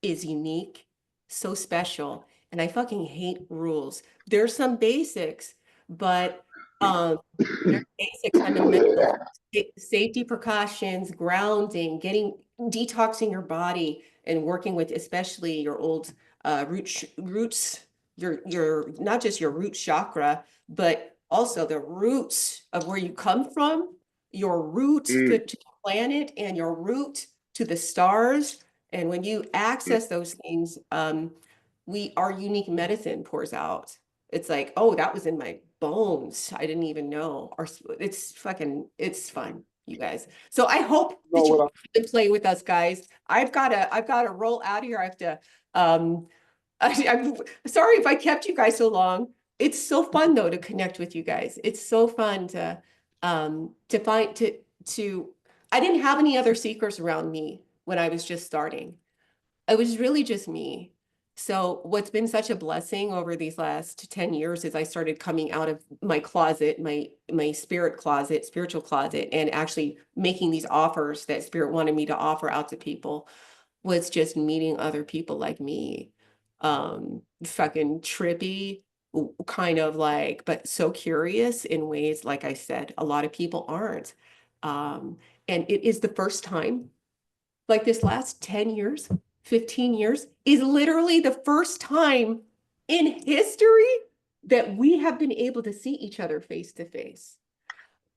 is unique, so special, and I fucking hate rules. There's some basics, but there's basic fundamentals, safety precautions, grounding, getting detoxing your body, and working with especially your old roots, your not just your root chakra, but also the roots of where you come from, your root mm, to the planet, and your root to the stars. And when you mm. access those things, our unique medicine pours out. It's like, oh, that was in my bones. I didn't even know. Or it's fun, you guys. So I hope You know that you what? can play with us, guys. I've got to roll out here. I have to. Um, I'm sorry if I kept you guys so long. It's so fun though to connect with you guys. It's so fun to find to. I didn't have any other seekers around me when I was just starting. It was really just me. So what's been such a blessing over these last 10 years is I started coming out of my closet, my spirit closet, spiritual closet, and actually making these offers that spirit wanted me to offer out to people was just meeting other people like me. Fucking trippy, kind of like, but so curious in ways, like I said, a lot of people aren't. Um, and it is the first time like this last 10 years, 15 years is literally the first time in history that we have been able to see each other face to face.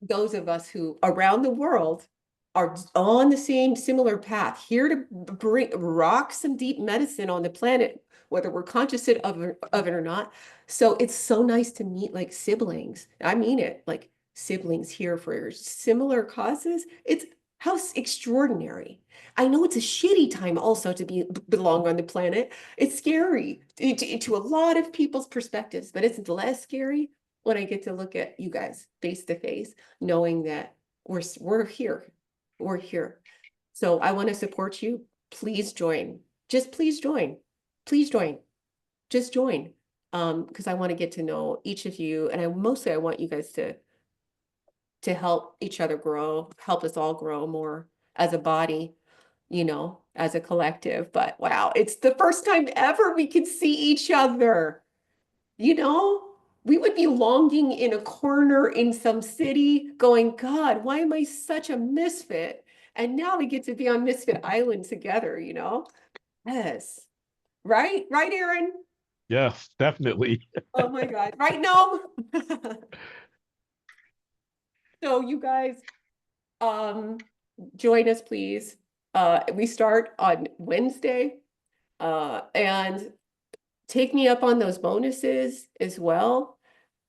Those of us who around the world, are on the same similar path, here to bring rock some deep medicine on the planet, whether we're conscious of it or not. So it's so nice to meet like siblings. I mean it, like siblings here for similar causes. It's how extraordinary. I know it's a shitty time also to belong on the planet. It's scary to a lot of people's perspectives, but it's less scary when I get to look at you guys face to face, knowing that we're here. We're here. So I want to support you. Please join. Just please join. Please join. Just join. Because I want to get to know each of you. And I want you guys to help each other grow, help us all grow more as a body, as a collective. But wow, it's the first time ever we can see each other. We would be longing in a corner in some city going, God, why am I such a misfit? And now we get to be on Misfit Island together, Yes. Right? Right, Aaron? Yes, definitely. Oh my God. Right, no? So you guys, join us, please. We start on Wednesday. And take me up on those bonuses as well.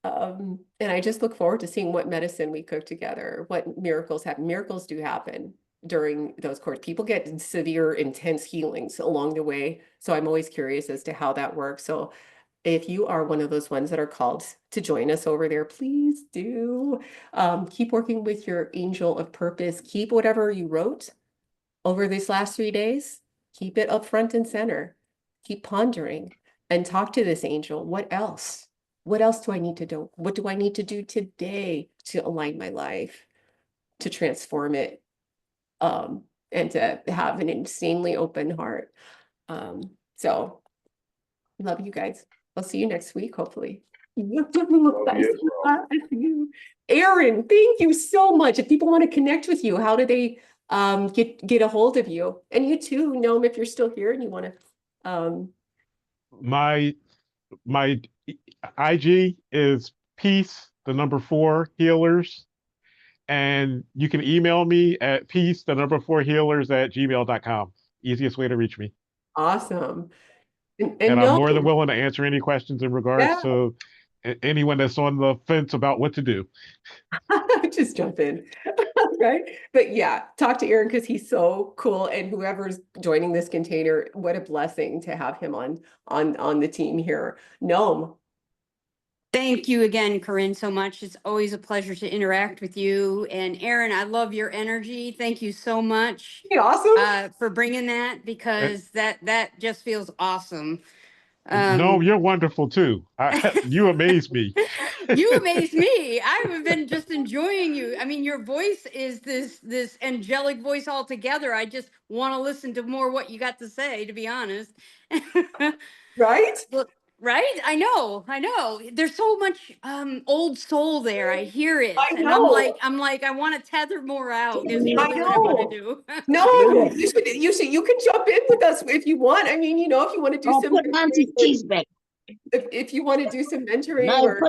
And I just look forward to seeing what medicine we cook together, what miracles happen. Miracles do happen during those courses. People get severe, intense healings along the way. So I'm always curious as to how that works. So if you are one of those ones that are called to join us over there, please do. Keep working with your angel of purpose. Keep whatever you wrote over these last 3 days. Keep it up front and center. Keep pondering and talk to this angel. What else? What else do I need to do? What do I need to do today to align my life, to transform it, and to have an insanely open heart? So love you guys. I'll see you next week, hopefully. Love you as well. Aaron, thank you so much. If people want to connect with you, how do they get a hold of you? And you too, Noam, if you're still here and you want to My IG is peace, the number 4 healers. And you can email me at peace, the number 4 healers at gmail.com. Easiest way to reach me. Awesome. And I'm more than Noam, willing to answer any questions in regards yeah, to anyone that's on the fence about what to do. just jump in. Right. But yeah, talk to Aaron because he's so cool. And whoever's joining this container, what a blessing to have him on the team here. Noam. Thank you again, Corinne, so much. It's always a pleasure to interact with you. And Aaron, I love your energy. Thank you so much Awesome. for bringing that And, because that just feels awesome. no, you're wonderful too. You amaze me. You amaze me. I've been just enjoying you. I mean, your voice is this angelic voice altogether. I just want to listen to more what you got to say, to be honest. Right? Look, right? I know. There's so much old soul there. I hear it. I And know. I'm like, I want to tether more out is I really what I want to know. do. No, you can jump in with us if you want. I mean, if you want to do some mentoring, if you want to do some mentoring or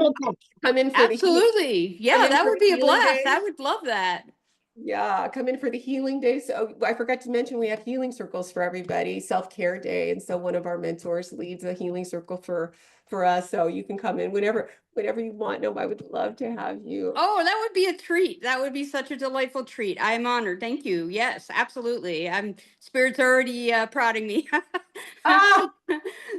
come in for Absolutely. Yeah, that would be a blast. I would love that. Yeah, come in for the healing day. So I forgot to mention we have healing circles for everybody, self-care day. And so one of our mentors leads a healing circle for us. So you can come in whenever you want. No, I would love to have you. Oh, that would be a treat. That would be such a delightful treat. I am honored. Thank you. Yes, absolutely. Spirit's already prodding me.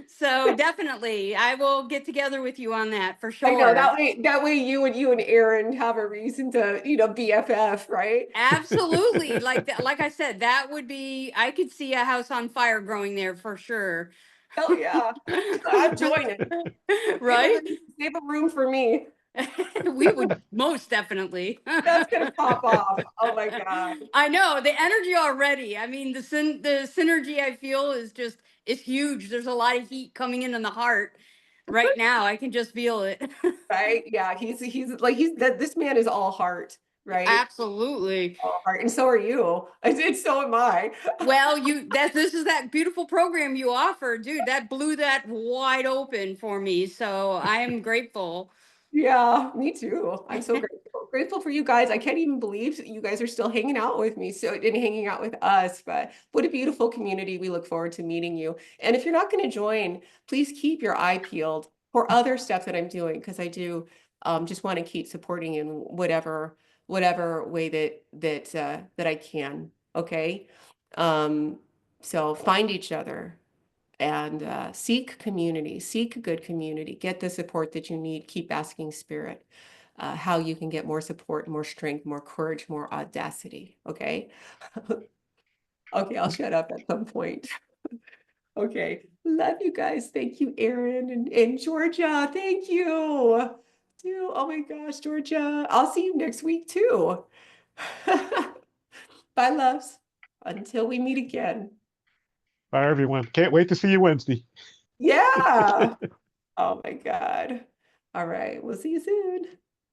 So definitely, I will get together with you on that for I know sure. that way you and Aaron have a reason to, BFF, right? Absolutely. Like I said, that would be, I could see a house on fire growing there for sure. Hell yeah. I'm joining. Right? Save a room for me. We would most definitely. That's gonna pop off. Oh my God. I know the energy already. I mean, the synergy I feel is huge. There's a lot of heat coming in the heart right now. I can just feel it. Right? Yeah, this man is all heart, right? Absolutely. All heart. And so are you. So am I. Well, this is that beautiful program you offer, dude. That blew that wide open for me. So I am grateful. Yeah, me too. I'm so grateful for you guys. I can't even believe that you guys are still hanging out with me, so and hanging out with us. But what a beautiful community. We look forward to meeting you. And if you're not going to join, please keep your eye peeled for other stuff that I'm doing, because I do just want to keep supporting in whatever way that I can. Okay. Um, so find each other and seek community, seek a good community, get the support that you need. Keep asking Spirit how you can get more support, more strength, more courage, more audacity. Okay. Okay, I'll shut up at some point. Okay. Love you guys. Thank you, Erin and Georgia. Thank you. Oh my gosh, Georgia. I'll see you next week too. Bye, loves. Until we meet again. Bye, everyone. Can't wait to see you Wednesday. Yeah. Oh my God. All right. We'll see you soon.